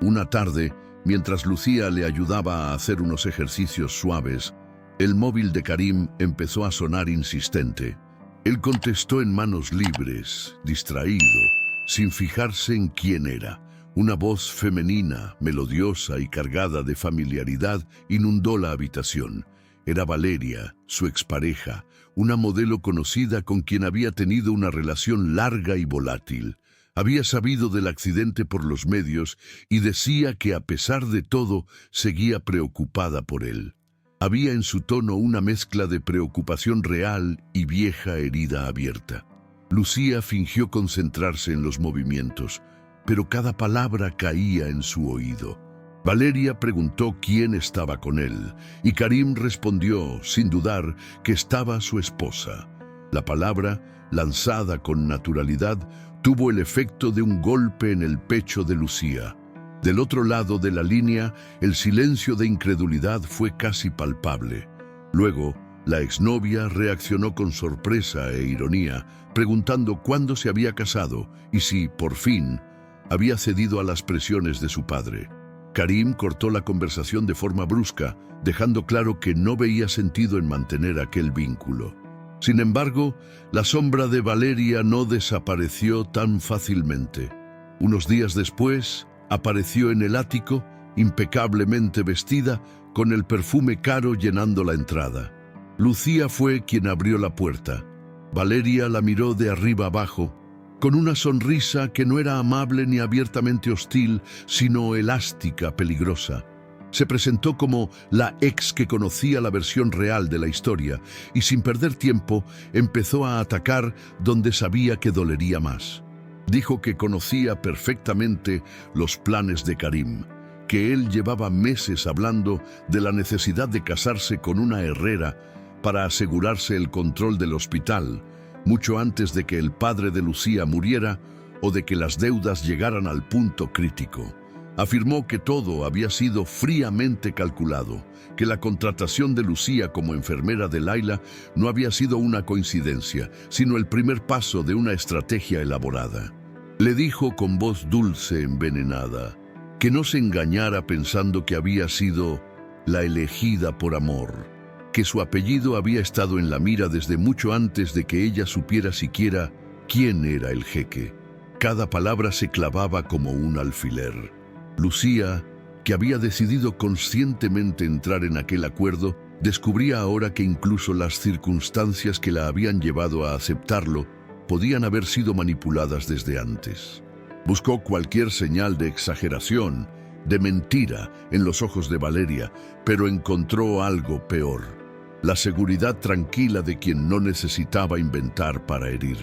Una tarde, mientras Lucía le ayudaba a hacer unos ejercicios suaves, el móvil de Karim empezó a sonar insistente. Él contestó en manos libres, distraído, sin fijarse en quién era. Una voz femenina, melodiosa y cargada de familiaridad inundó la habitación. Era Valeria, su expareja, una modelo conocida con quien había tenido una relación larga y volátil. Había sabido del accidente por los medios y decía que a pesar de todo seguía preocupada por él. Había en su tono una mezcla de preocupación real y vieja herida abierta. Lucía fingió concentrarse en los movimientos, pero cada palabra caía en su oído. Valeria preguntó quién estaba con él, y Karim respondió, sin dudar, que estaba su esposa. La palabra, lanzada con naturalidad, tuvo el efecto de un golpe en el pecho de Lucía. Del otro lado de la línea, el silencio de incredulidad fue casi palpable. Luego, la exnovia reaccionó con sorpresa e ironía, preguntando cuándo se había casado y si, por fin, había cedido a las presiones de su padre. Karim cortó la conversación de forma brusca, dejando claro que no veía sentido en mantener aquel vínculo. Sin embargo, la sombra de Valeria no desapareció tan fácilmente. Unos días después, apareció en el ático, impecablemente vestida, con el perfume caro llenando la entrada. Lucía fue quien abrió la puerta. Valeria la miró de arriba abajo, con una sonrisa que no era amable ni abiertamente hostil, sino elástica, peligrosa. Se presentó como la ex que conocía la versión real de la historia y sin perder tiempo empezó a atacar donde sabía que dolería más. Dijo que conocía perfectamente los planes de Karim, que él llevaba meses hablando de la necesidad de casarse con una herrera para asegurarse el control del hospital, mucho antes de que el padre de Lucía muriera o de que las deudas llegaran al punto crítico. Afirmó que todo había sido fríamente calculado, que la contratación de Lucía como enfermera de Laila no había sido una coincidencia, sino el primer paso de una estrategia elaborada. Le dijo con voz dulce, envenenada, que no se engañara pensando que había sido la elegida por amor, que su apellido había estado en la mira desde mucho antes de que ella supiera siquiera quién era el jeque. Cada palabra se clavaba como un alfiler. Lucía, que había decidido conscientemente entrar en aquel acuerdo, descubría ahora que incluso las circunstancias que la habían llevado a aceptarlo podían haber sido manipuladas desde antes. Buscó cualquier señal de exageración, de mentira en los ojos de Valeria, pero encontró algo peor: la seguridad tranquila de quien no necesitaba inventar para herir.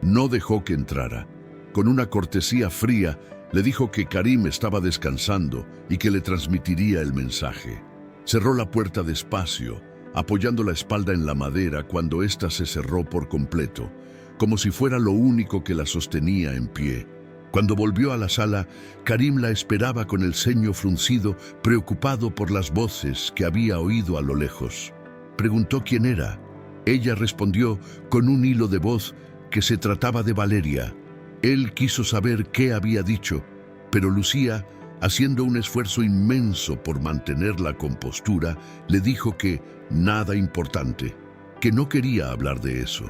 No dejó que entrara. Con una cortesía fría, le dijo que Karim estaba descansando y que le transmitiría el mensaje. Cerró la puerta despacio, apoyando la espalda en la madera cuando ésta se cerró por completo, como si fuera lo único que la sostenía en pie. Cuando volvió a la sala, Karim la esperaba con el ceño fruncido, preocupado por las voces que había oído a lo lejos. Preguntó quién era. Ella respondió con un hilo de voz que se trataba de Valeria. Él quiso saber qué había dicho, pero Lucía, haciendo un esfuerzo inmenso por mantener la compostura, le dijo que nada importante, que no quería hablar de eso.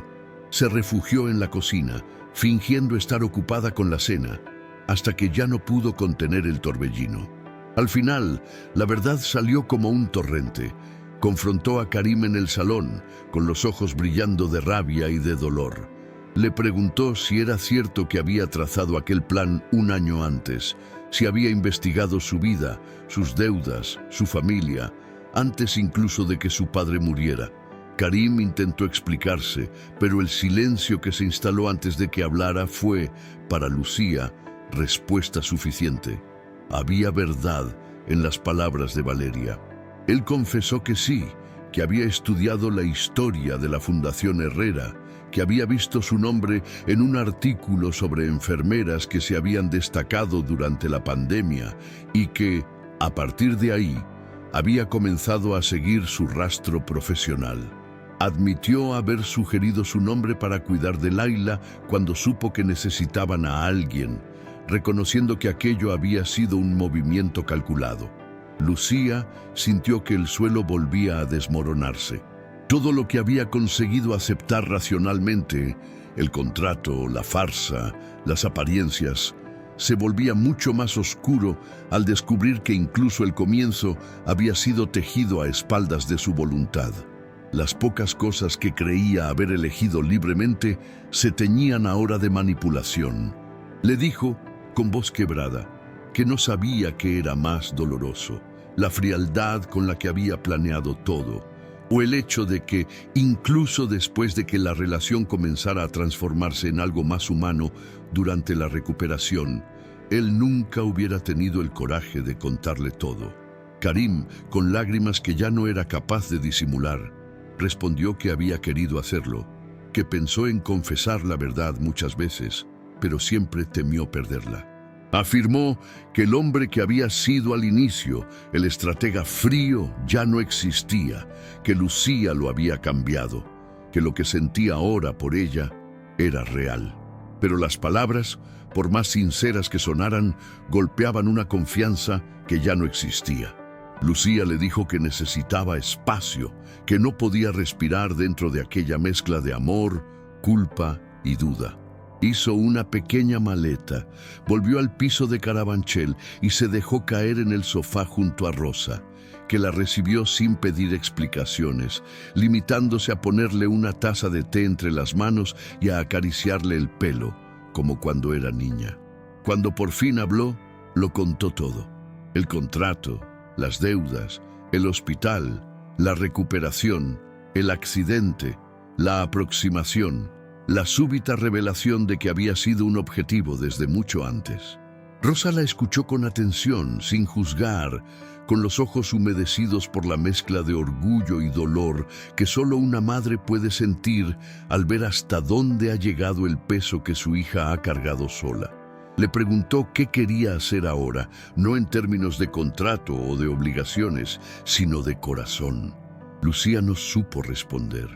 Se refugió en la cocina, fingiendo estar ocupada con la cena, hasta que ya no pudo contener el torbellino. Al final, la verdad salió como un torrente. Confrontó a Karim en el salón, con los ojos brillando de rabia y de dolor. Le preguntó si era cierto que había trazado aquel plan un año antes, si había investigado su vida, sus deudas, su familia, antes incluso de que su padre muriera. Karim intentó explicarse, pero el silencio que se instaló antes de que hablara fue, para Lucía, respuesta suficiente. Había verdad en las palabras de Valeria. Él confesó que sí, que había estudiado la historia de la Fundación Herrera, que había visto su nombre en un artículo sobre enfermeras que se habían destacado durante la pandemia y que, a partir de ahí, había comenzado a seguir su rastro profesional. Admitió haber sugerido su nombre para cuidar de Laila cuando supo que necesitaban a alguien, reconociendo que aquello había sido un movimiento calculado. Lucía sintió que el suelo volvía a desmoronarse. Todo lo que había conseguido aceptar racionalmente, el contrato, la farsa, las apariencias, se volvía mucho más oscuro al descubrir que incluso el comienzo había sido tejido a espaldas de su voluntad. Las pocas cosas que creía haber elegido libremente se teñían ahora de manipulación. Le dijo, con voz quebrada, que no sabía qué era más doloroso, la frialdad con la que había planeado todo, o el hecho de que, incluso después de que la relación comenzara a transformarse en algo más humano durante la recuperación, él nunca hubiera tenido el coraje de contarle todo. Karim, con lágrimas que ya no era capaz de disimular, respondió que había querido hacerlo, que pensó en confesar la verdad muchas veces, pero siempre temió perderla. Afirmó que el hombre que había sido al inicio, el estratega frío, ya no existía, que Lucía lo había cambiado, que lo que sentía ahora por ella era real. Pero las palabras, por más sinceras que sonaran, golpeaban una confianza que ya no existía. Lucía le dijo que necesitaba espacio, que no podía respirar dentro de aquella mezcla de amor, culpa y duda. Hizo una pequeña maleta, volvió al piso de Carabanchel y se dejó caer en el sofá junto a Rosa, que la recibió sin pedir explicaciones, limitándose a ponerle una taza de té entre las manos y a acariciarle el pelo, como cuando era niña. Cuando por fin habló, lo contó todo. El contrato, las deudas, el hospital, la recuperación, el accidente, la aproximación, la súbita revelación de que había sido un objetivo desde mucho antes. Rosa la escuchó con atención, sin juzgar, con los ojos humedecidos por la mezcla de orgullo y dolor que solo una madre puede sentir al ver hasta dónde ha llegado el peso que su hija ha cargado sola. Le preguntó qué quería hacer ahora, no en términos de contrato o de obligaciones, sino de corazón. Lucía no supo responder.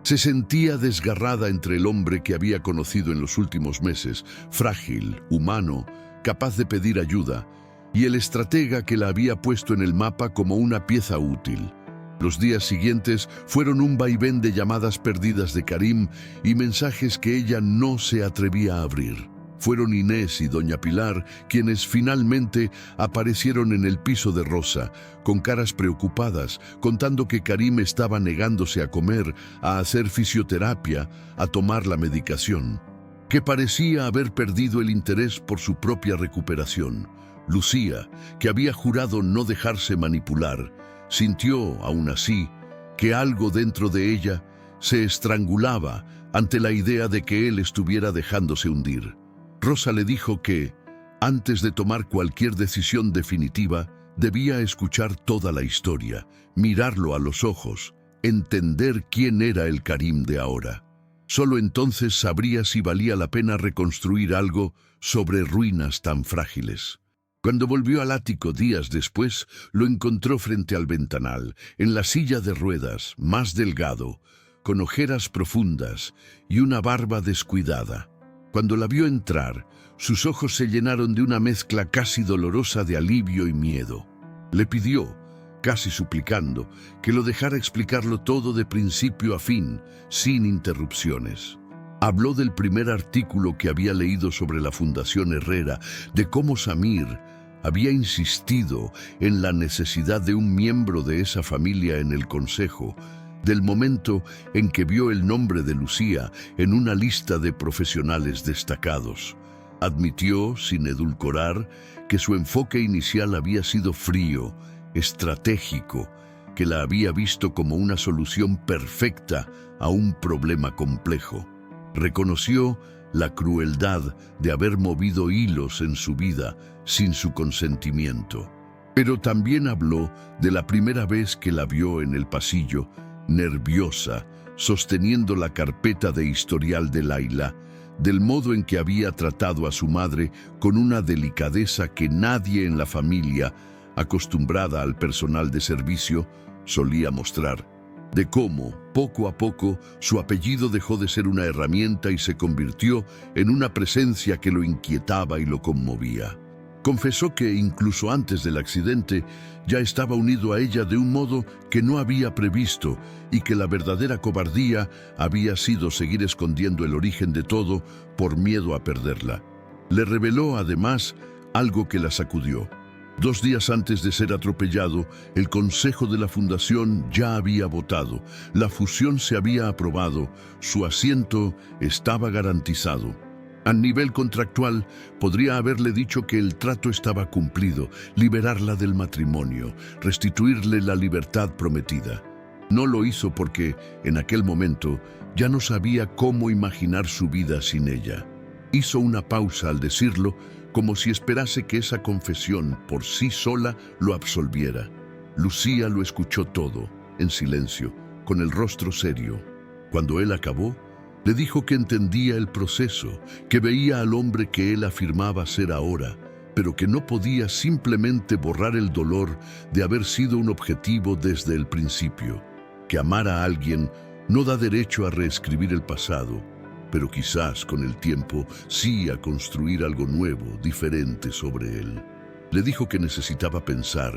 Se sentía desgarrada entre el hombre que había conocido en los últimos meses, frágil, humano, capaz de pedir ayuda, y el estratega que la había puesto en el mapa como una pieza útil. Los días siguientes fueron un vaivén de llamadas perdidas de Karim y mensajes que ella no se atrevía a abrir. Fueron Inés y doña Pilar quienes finalmente aparecieron en el piso de Rosa, con caras preocupadas, contando que Karim estaba negándose a comer, a hacer fisioterapia, a tomar la medicación, que parecía haber perdido el interés por su propia recuperación. Lucía, que había jurado no dejarse manipular, sintió, aún así, que algo dentro de ella se estrangulaba ante la idea de que él estuviera dejándose hundir. Rosa le dijo que, antes de tomar cualquier decisión definitiva, debía escuchar toda la historia, mirarlo a los ojos, entender quién era el Karim de ahora. Solo entonces sabría si valía la pena reconstruir algo sobre ruinas tan frágiles. Cuando volvió al ático días después, lo encontró frente al ventanal, en la silla de ruedas, más delgado, con ojeras profundas y una barba descuidada. Cuando la vio entrar, sus ojos se llenaron de una mezcla casi dolorosa de alivio y miedo. Le pidió, casi suplicando, que lo dejara explicarlo todo de principio a fin, sin interrupciones. Habló del primer artículo que había leído sobre la Fundación Herrera, de cómo Samir había insistido en la necesidad de un miembro de esa familia en el consejo, del momento en que vio el nombre de Lucía en una lista de profesionales destacados. Admitió, sin edulcorar, que su enfoque inicial había sido frío, estratégico, que la había visto como una solución perfecta a un problema complejo. Reconoció la crueldad de haber movido hilos en su vida sin su consentimiento. Pero también habló de la primera vez que la vio en el pasillo, nerviosa, sosteniendo la carpeta de historial de Laila, del modo en que había tratado a su madre con una delicadeza que nadie en la familia, acostumbrada al personal de servicio, solía mostrar, de cómo, poco a poco, su apellido dejó de ser una herramienta y se convirtió en una presencia que lo inquietaba y lo conmovía. Confesó que incluso antes del accidente ya estaba unido a ella de un modo que no había previsto y que la verdadera cobardía había sido seguir escondiendo el origen de todo por miedo a perderla. Le reveló además algo que la sacudió. 2 días antes de ser atropellado, el Consejo de la Fundación ya había votado, la fusión se había aprobado, su asiento estaba garantizado. A nivel contractual, podría haberle dicho que el trato estaba cumplido, liberarla del matrimonio, restituirle la libertad prometida. No lo hizo porque, en aquel momento, ya no sabía cómo imaginar su vida sin ella. Hizo una pausa al decirlo, como si esperase que esa confesión por sí sola lo absolviera. Lucía lo escuchó todo, en silencio, con el rostro serio. Cuando él acabó, le dijo que entendía el proceso, que veía al hombre que él afirmaba ser ahora, pero que no podía simplemente borrar el dolor de haber sido un objetivo desde el principio. Que amar a alguien no da derecho a reescribir el pasado, pero quizás con el tiempo sí a construir algo nuevo, diferente sobre él. Le dijo que necesitaba pensar,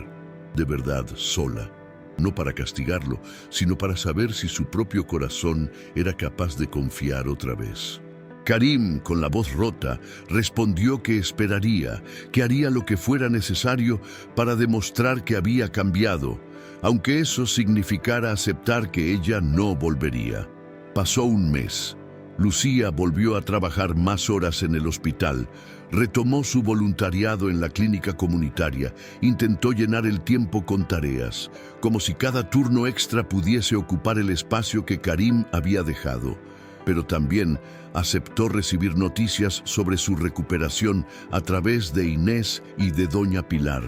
de verdad, sola, no para castigarlo, sino para saber si su propio corazón era capaz de confiar otra vez. Karim, con la voz rota, respondió que esperaría, que haría lo que fuera necesario para demostrar que había cambiado, aunque eso significara aceptar que ella no volvería. Pasó un mes. Lucía volvió a trabajar más horas en el hospital, retomó su voluntariado en la clínica comunitaria, intentó llenar el tiempo con tareas, como si cada turno extra pudiese ocupar el espacio que Karim había dejado. Pero también aceptó recibir noticias sobre su recuperación a través de Inés y de Doña Pilar.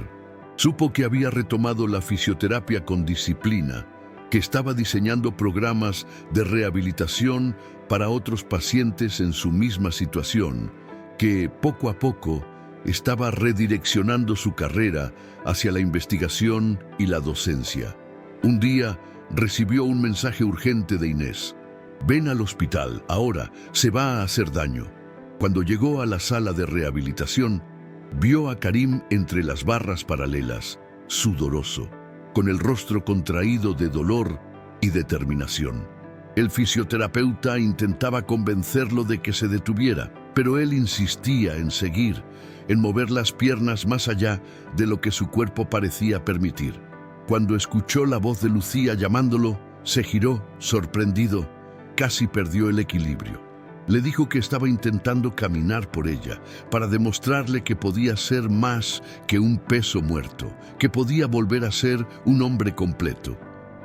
Supo que había retomado la fisioterapia con disciplina, que estaba diseñando programas de rehabilitación para otros pacientes en su misma situación, que poco a poco estaba redireccionando su carrera hacia la investigación y la docencia. Un día recibió un mensaje urgente de Inés. «Ven al hospital, ahora, se va a hacer daño». Cuando llegó a la sala de rehabilitación, vio a Karim entre las barras paralelas, sudoroso, con el rostro contraído de dolor y determinación. El fisioterapeuta intentaba convencerlo de que se detuviera, pero él insistía en seguir, en mover las piernas más allá de lo que su cuerpo parecía permitir. Cuando escuchó la voz de Lucía llamándolo, se giró, sorprendido, casi perdió el equilibrio. Le dijo que estaba intentando caminar por ella, para demostrarle que podía ser más que un peso muerto, que podía volver a ser un hombre completo.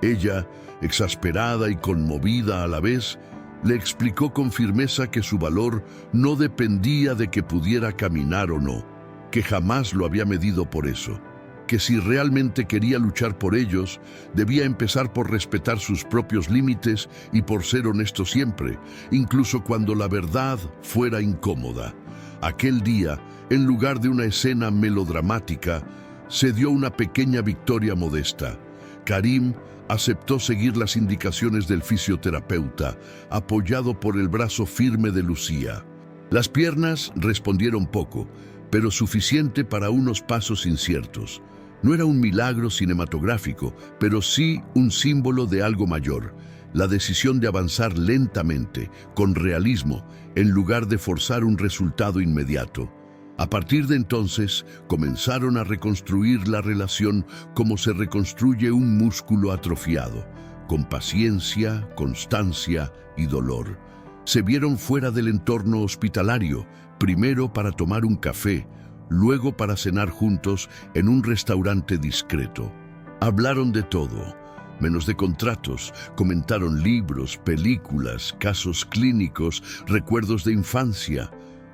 Ella, exasperada y conmovida a la vez, le explicó con firmeza que su valor no dependía de que pudiera caminar o no, que jamás lo había medido por eso, que si realmente quería luchar por ellos, debía empezar por respetar sus propios límites y por ser honesto siempre, incluso cuando la verdad fuera incómoda. Aquel día, en lugar de una escena melodramática, se dio una pequeña victoria modesta. Karim aceptó seguir las indicaciones del fisioterapeuta, apoyado por el brazo firme de Lucía. Las piernas respondieron poco, pero suficiente para unos pasos inciertos. No era un milagro cinematográfico, pero sí un símbolo de algo mayor, la decisión de avanzar lentamente, con realismo, en lugar de forzar un resultado inmediato. A partir de entonces, comenzaron a reconstruir la relación como se reconstruye un músculo atrofiado, con paciencia, constancia y dolor. Se vieron fuera del entorno hospitalario, primero para tomar un café, luego para cenar juntos en un restaurante discreto. Hablaron de todo, menos de contratos, comentaron libros, películas, casos clínicos, recuerdos de infancia.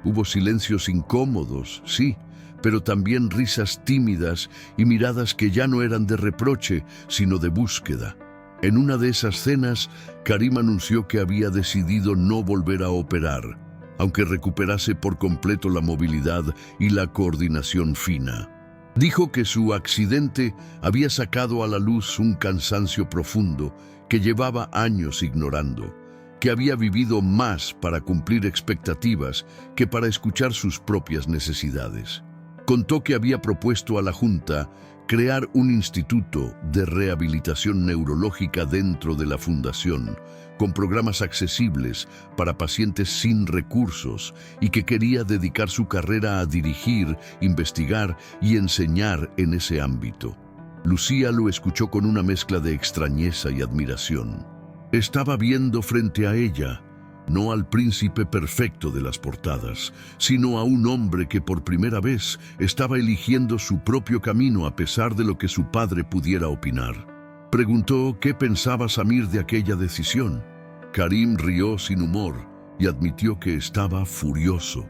Hubo silencios incómodos, sí, pero también risas tímidas y miradas que ya no eran de reproche, sino de búsqueda. En una de esas cenas, Karim anunció que había decidido no volver a operar, aunque recuperase por completo la movilidad y la coordinación fina. Dijo que su accidente había sacado a la luz un cansancio profundo que llevaba años ignorando, que había vivido más para cumplir expectativas que para escuchar sus propias necesidades. Contó que había propuesto a la Junta crear un instituto de rehabilitación neurológica dentro de la fundación, con programas accesibles para pacientes sin recursos, y que quería dedicar su carrera a dirigir, investigar y enseñar en ese ámbito. Lucía lo escuchó con una mezcla de extrañeza y admiración. Estaba viendo frente a ella, no al príncipe perfecto de las portadas, sino a un hombre que por primera vez estaba eligiendo su propio camino a pesar de lo que su padre pudiera opinar. Preguntó qué pensaba Samir de aquella decisión. Karim rió sin humor y admitió que estaba furioso,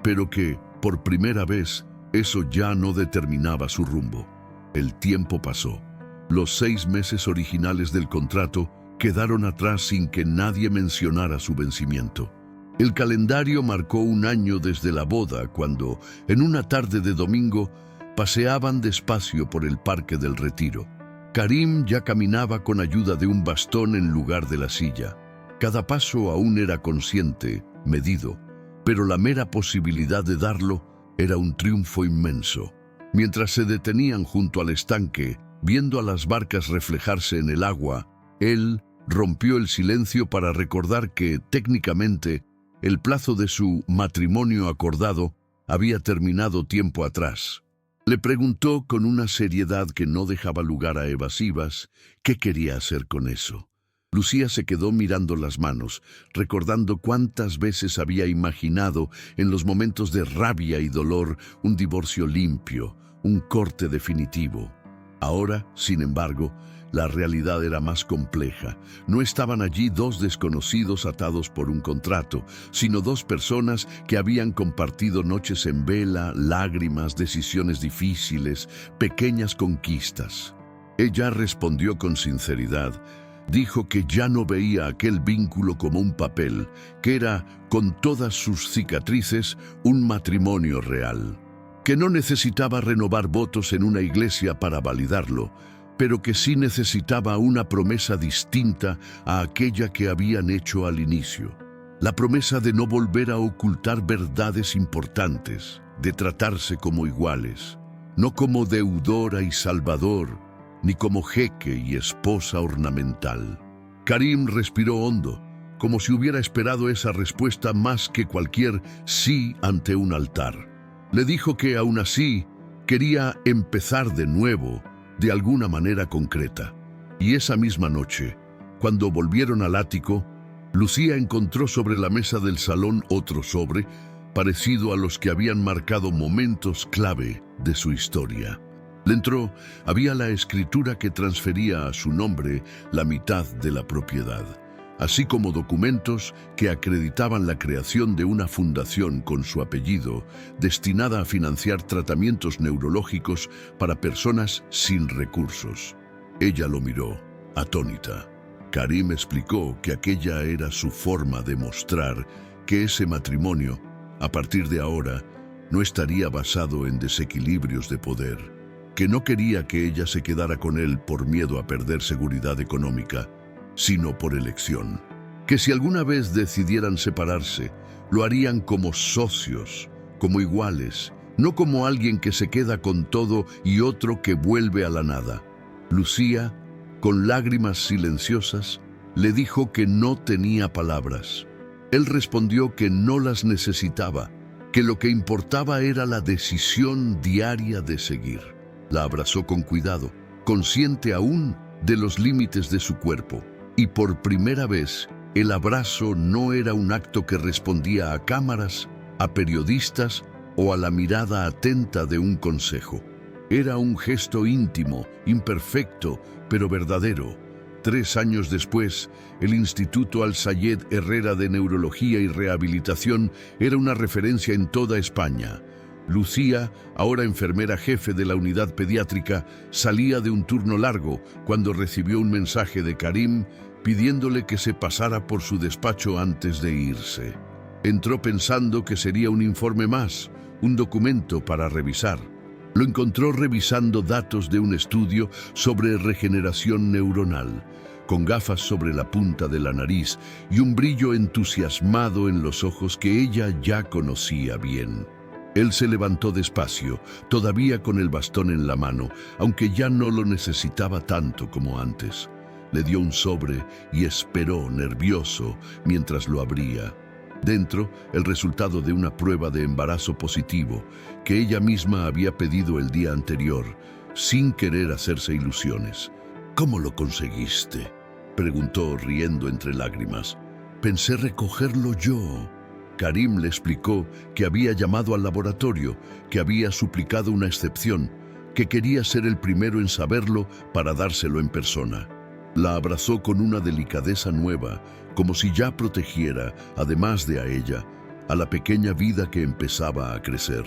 pero que, por primera vez, eso ya no determinaba su rumbo. El tiempo pasó. Los 6 meses originales del contrato quedaron atrás sin que nadie mencionara su vencimiento. El calendario marcó un año desde la boda, cuando, en una tarde de domingo, paseaban despacio por el Parque del Retiro. Karim ya caminaba con ayuda de un bastón en lugar de la silla. Cada paso aún era consciente, medido, pero la mera posibilidad de darlo era un triunfo inmenso. Mientras se detenían junto al estanque, viendo a las barcas reflejarse en el agua, él rompió el silencio para recordar que, técnicamente, el plazo de su matrimonio acordado había terminado tiempo atrás. Le preguntó con una seriedad que no dejaba lugar a evasivas qué quería hacer con eso. Lucía se quedó mirando las manos, recordando cuántas veces había imaginado, en los momentos de rabia y dolor, un divorcio limpio, un corte definitivo. Ahora, sin embargo, la realidad era más compleja. No estaban allí 2 desconocidos atados por un contrato, sino 2 personas que habían compartido noches en vela, lágrimas, decisiones difíciles, pequeñas conquistas. Ella respondió con sinceridad. Dijo que ya no veía aquel vínculo como un papel, que era, con todas sus cicatrices, un matrimonio real. Que no necesitaba renovar votos en una iglesia para validarlo, pero que sí necesitaba una promesa distinta a aquella que habían hecho al inicio. La promesa de no volver a ocultar verdades importantes, de tratarse como iguales, no como deudora y salvador, ni como jeque y esposa ornamental. Karim respiró hondo, como si hubiera esperado esa respuesta más que cualquier sí ante un altar. Le dijo que aún así quería empezar de nuevo, de alguna manera concreta. Y esa misma noche, cuando volvieron al ático, Lucía encontró sobre la mesa del salón otro sobre, parecido a los que habían marcado momentos clave de su historia. Dentro había la escritura que transfería a su nombre la mitad de la propiedad, así como documentos que acreditaban la creación de una fundación con su apellido, destinada a financiar tratamientos neurológicos para personas sin recursos. Ella lo miró, atónita. Karim explicó que aquella era su forma de mostrar que ese matrimonio, a partir de ahora, no estaría basado en desequilibrios de poder, que no quería que ella se quedara con él por miedo a perder seguridad económica, sino por elección. Que si alguna vez decidieran separarse, lo harían como socios, como iguales, no como alguien que se queda con todo y otro que vuelve a la nada. Lucía, con lágrimas silenciosas, le dijo que no tenía palabras. Él respondió que no las necesitaba, que lo que importaba era la decisión diaria de seguir. La abrazó con cuidado, consciente aún de los límites de su cuerpo. Y por primera vez, el abrazo no era un acto que respondía a cámaras, a periodistas o a la mirada atenta de un consejo. Era un gesto íntimo, imperfecto, pero verdadero. 3 años después, el Instituto Al-Sayed Herrera de Neurología y Rehabilitación era una referencia en toda España. Lucía, ahora enfermera jefe de la unidad pediátrica, salía de un turno largo cuando recibió un mensaje de Karim pidiéndole que se pasara por su despacho antes de irse. Entró pensando que sería un informe más, un documento para revisar. Lo encontró revisando datos de un estudio sobre regeneración neuronal, con gafas sobre la punta de la nariz y un brillo entusiasmado en los ojos que ella ya conocía bien. Él se levantó despacio, todavía con el bastón en la mano, aunque ya no lo necesitaba tanto como antes. Le dio un sobre y esperó, nervioso, mientras lo abría. Dentro, el resultado de una prueba de embarazo positivo que ella misma había pedido el día anterior, sin querer hacerse ilusiones. «¿Cómo lo conseguiste?», preguntó riendo entre lágrimas. «Pensé recogerlo yo». Karim le explicó que había llamado al laboratorio, que había suplicado una excepción, que quería ser el primero en saberlo para dárselo en persona. La abrazó con una delicadeza nueva, como si ya protegiera, además de a ella, a la pequeña vida que empezaba a crecer.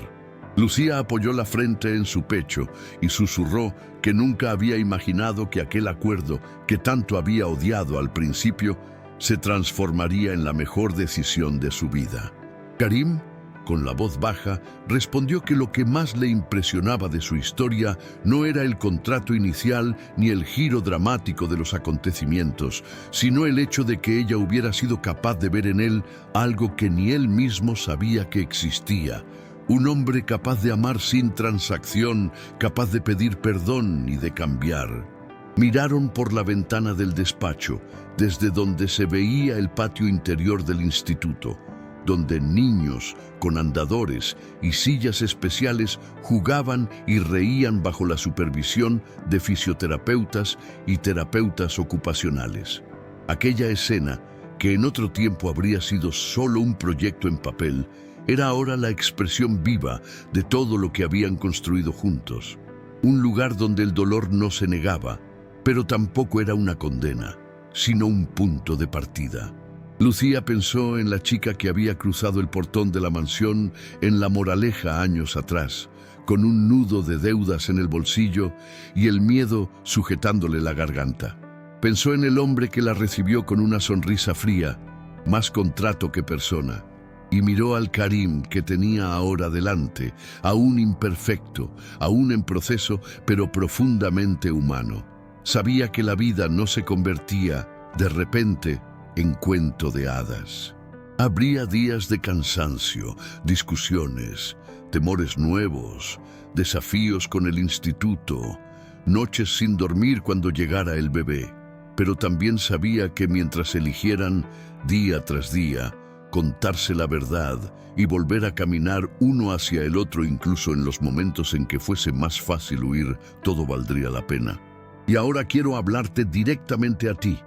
Lucía apoyó la frente en su pecho y susurró que nunca había imaginado que aquel acuerdo, que tanto había odiado al principio, se transformaría en la mejor decisión de su vida. Karim, con la voz baja, respondió que lo que más le impresionaba de su historia no era el contrato inicial ni el giro dramático de los acontecimientos, sino el hecho de que ella hubiera sido capaz de ver en él algo que ni él mismo sabía que existía. Un hombre capaz de amar sin transacción, capaz de pedir perdón y de cambiar. Miraron por la ventana del despacho, desde donde se veía el patio interior del instituto, donde niños con andadores y sillas especiales jugaban y reían bajo la supervisión de fisioterapeutas y terapeutas ocupacionales. Aquella escena, que en otro tiempo habría sido solo un proyecto en papel, era ahora la expresión viva de todo lo que habían construido juntos. Un lugar donde el dolor no se negaba, pero tampoco era una condena, sino un punto de partida. Lucía pensó en la chica que había cruzado el portón de la mansión en La Moraleja años atrás, con un nudo de deudas en el bolsillo y el miedo sujetándole la garganta. Pensó en el hombre que la recibió con una sonrisa fría, más contrato que persona, y miró al Karim que tenía ahora delante, aún imperfecto, aún en proceso, pero profundamente humano. Sabía que la vida no se convertía, de repente, en cuento de hadas. Habría días de cansancio, discusiones, temores nuevos, desafíos con el instituto, noches sin dormir cuando llegara el bebé. Pero también sabía que mientras eligieran, día tras día, contarse la verdad y volver a caminar uno hacia el otro, incluso en los momentos en que fuese más fácil huir, todo valdría la pena. Y ahora quiero hablarte directamente a ti,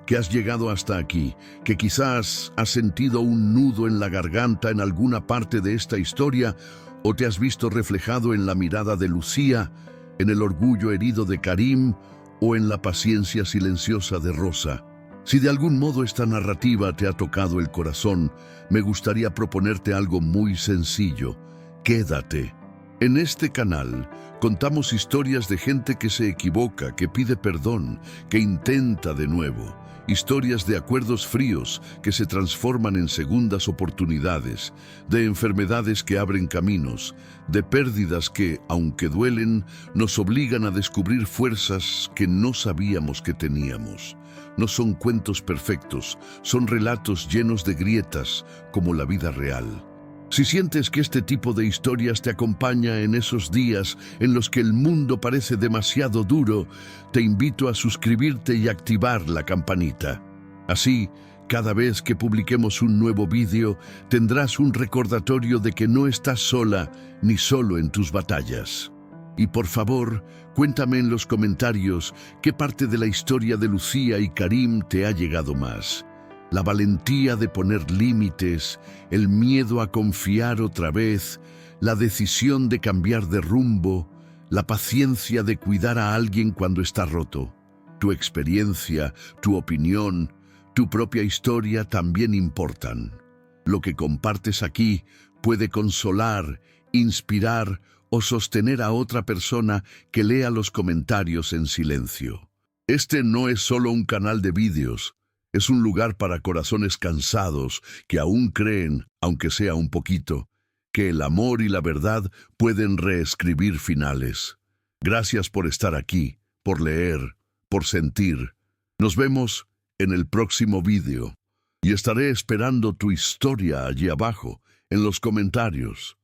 que has llegado hasta aquí, que quizás has sentido un nudo en la garganta en alguna parte de esta historia, o te has visto reflejado en la mirada de Lucía, en el orgullo herido de Karim, o en la paciencia silenciosa de Rosa. Si de algún modo esta narrativa te ha tocado el corazón, me gustaría proponerte algo muy sencillo. Quédate. En este canal contamos historias de gente que se equivoca, que pide perdón, que intenta de nuevo. Historias de acuerdos fríos que se transforman en segundas oportunidades, de enfermedades que abren caminos, de pérdidas que, aunque duelen, nos obligan a descubrir fuerzas que no sabíamos que teníamos. No son cuentos perfectos, son relatos llenos de grietas, como la vida real. Si sientes que este tipo de historias te acompaña en esos días en los que el mundo parece demasiado duro, te invito a suscribirte y activar la campanita. Así, cada vez que publiquemos un nuevo vídeo, tendrás un recordatorio de que no estás sola ni solo en tus batallas. Y por favor, cuéntame en los comentarios qué parte de la historia de Lucía y Karim te ha llegado más. La valentía de poner límites, el miedo a confiar otra vez, la decisión de cambiar de rumbo, la paciencia de cuidar a alguien cuando está roto. Tu experiencia, tu opinión, tu propia historia también importan. Lo que compartes aquí puede consolar, inspirar o sostener a otra persona que lea los comentarios en silencio. Este no es solo un canal de vídeos. Es un lugar para corazones cansados que aún creen, aunque sea un poquito, que el amor y la verdad pueden reescribir finales. Gracias por estar aquí, por leer, por sentir. Nos vemos en el próximo vídeo y estaré esperando tu historia allí abajo, en los comentarios.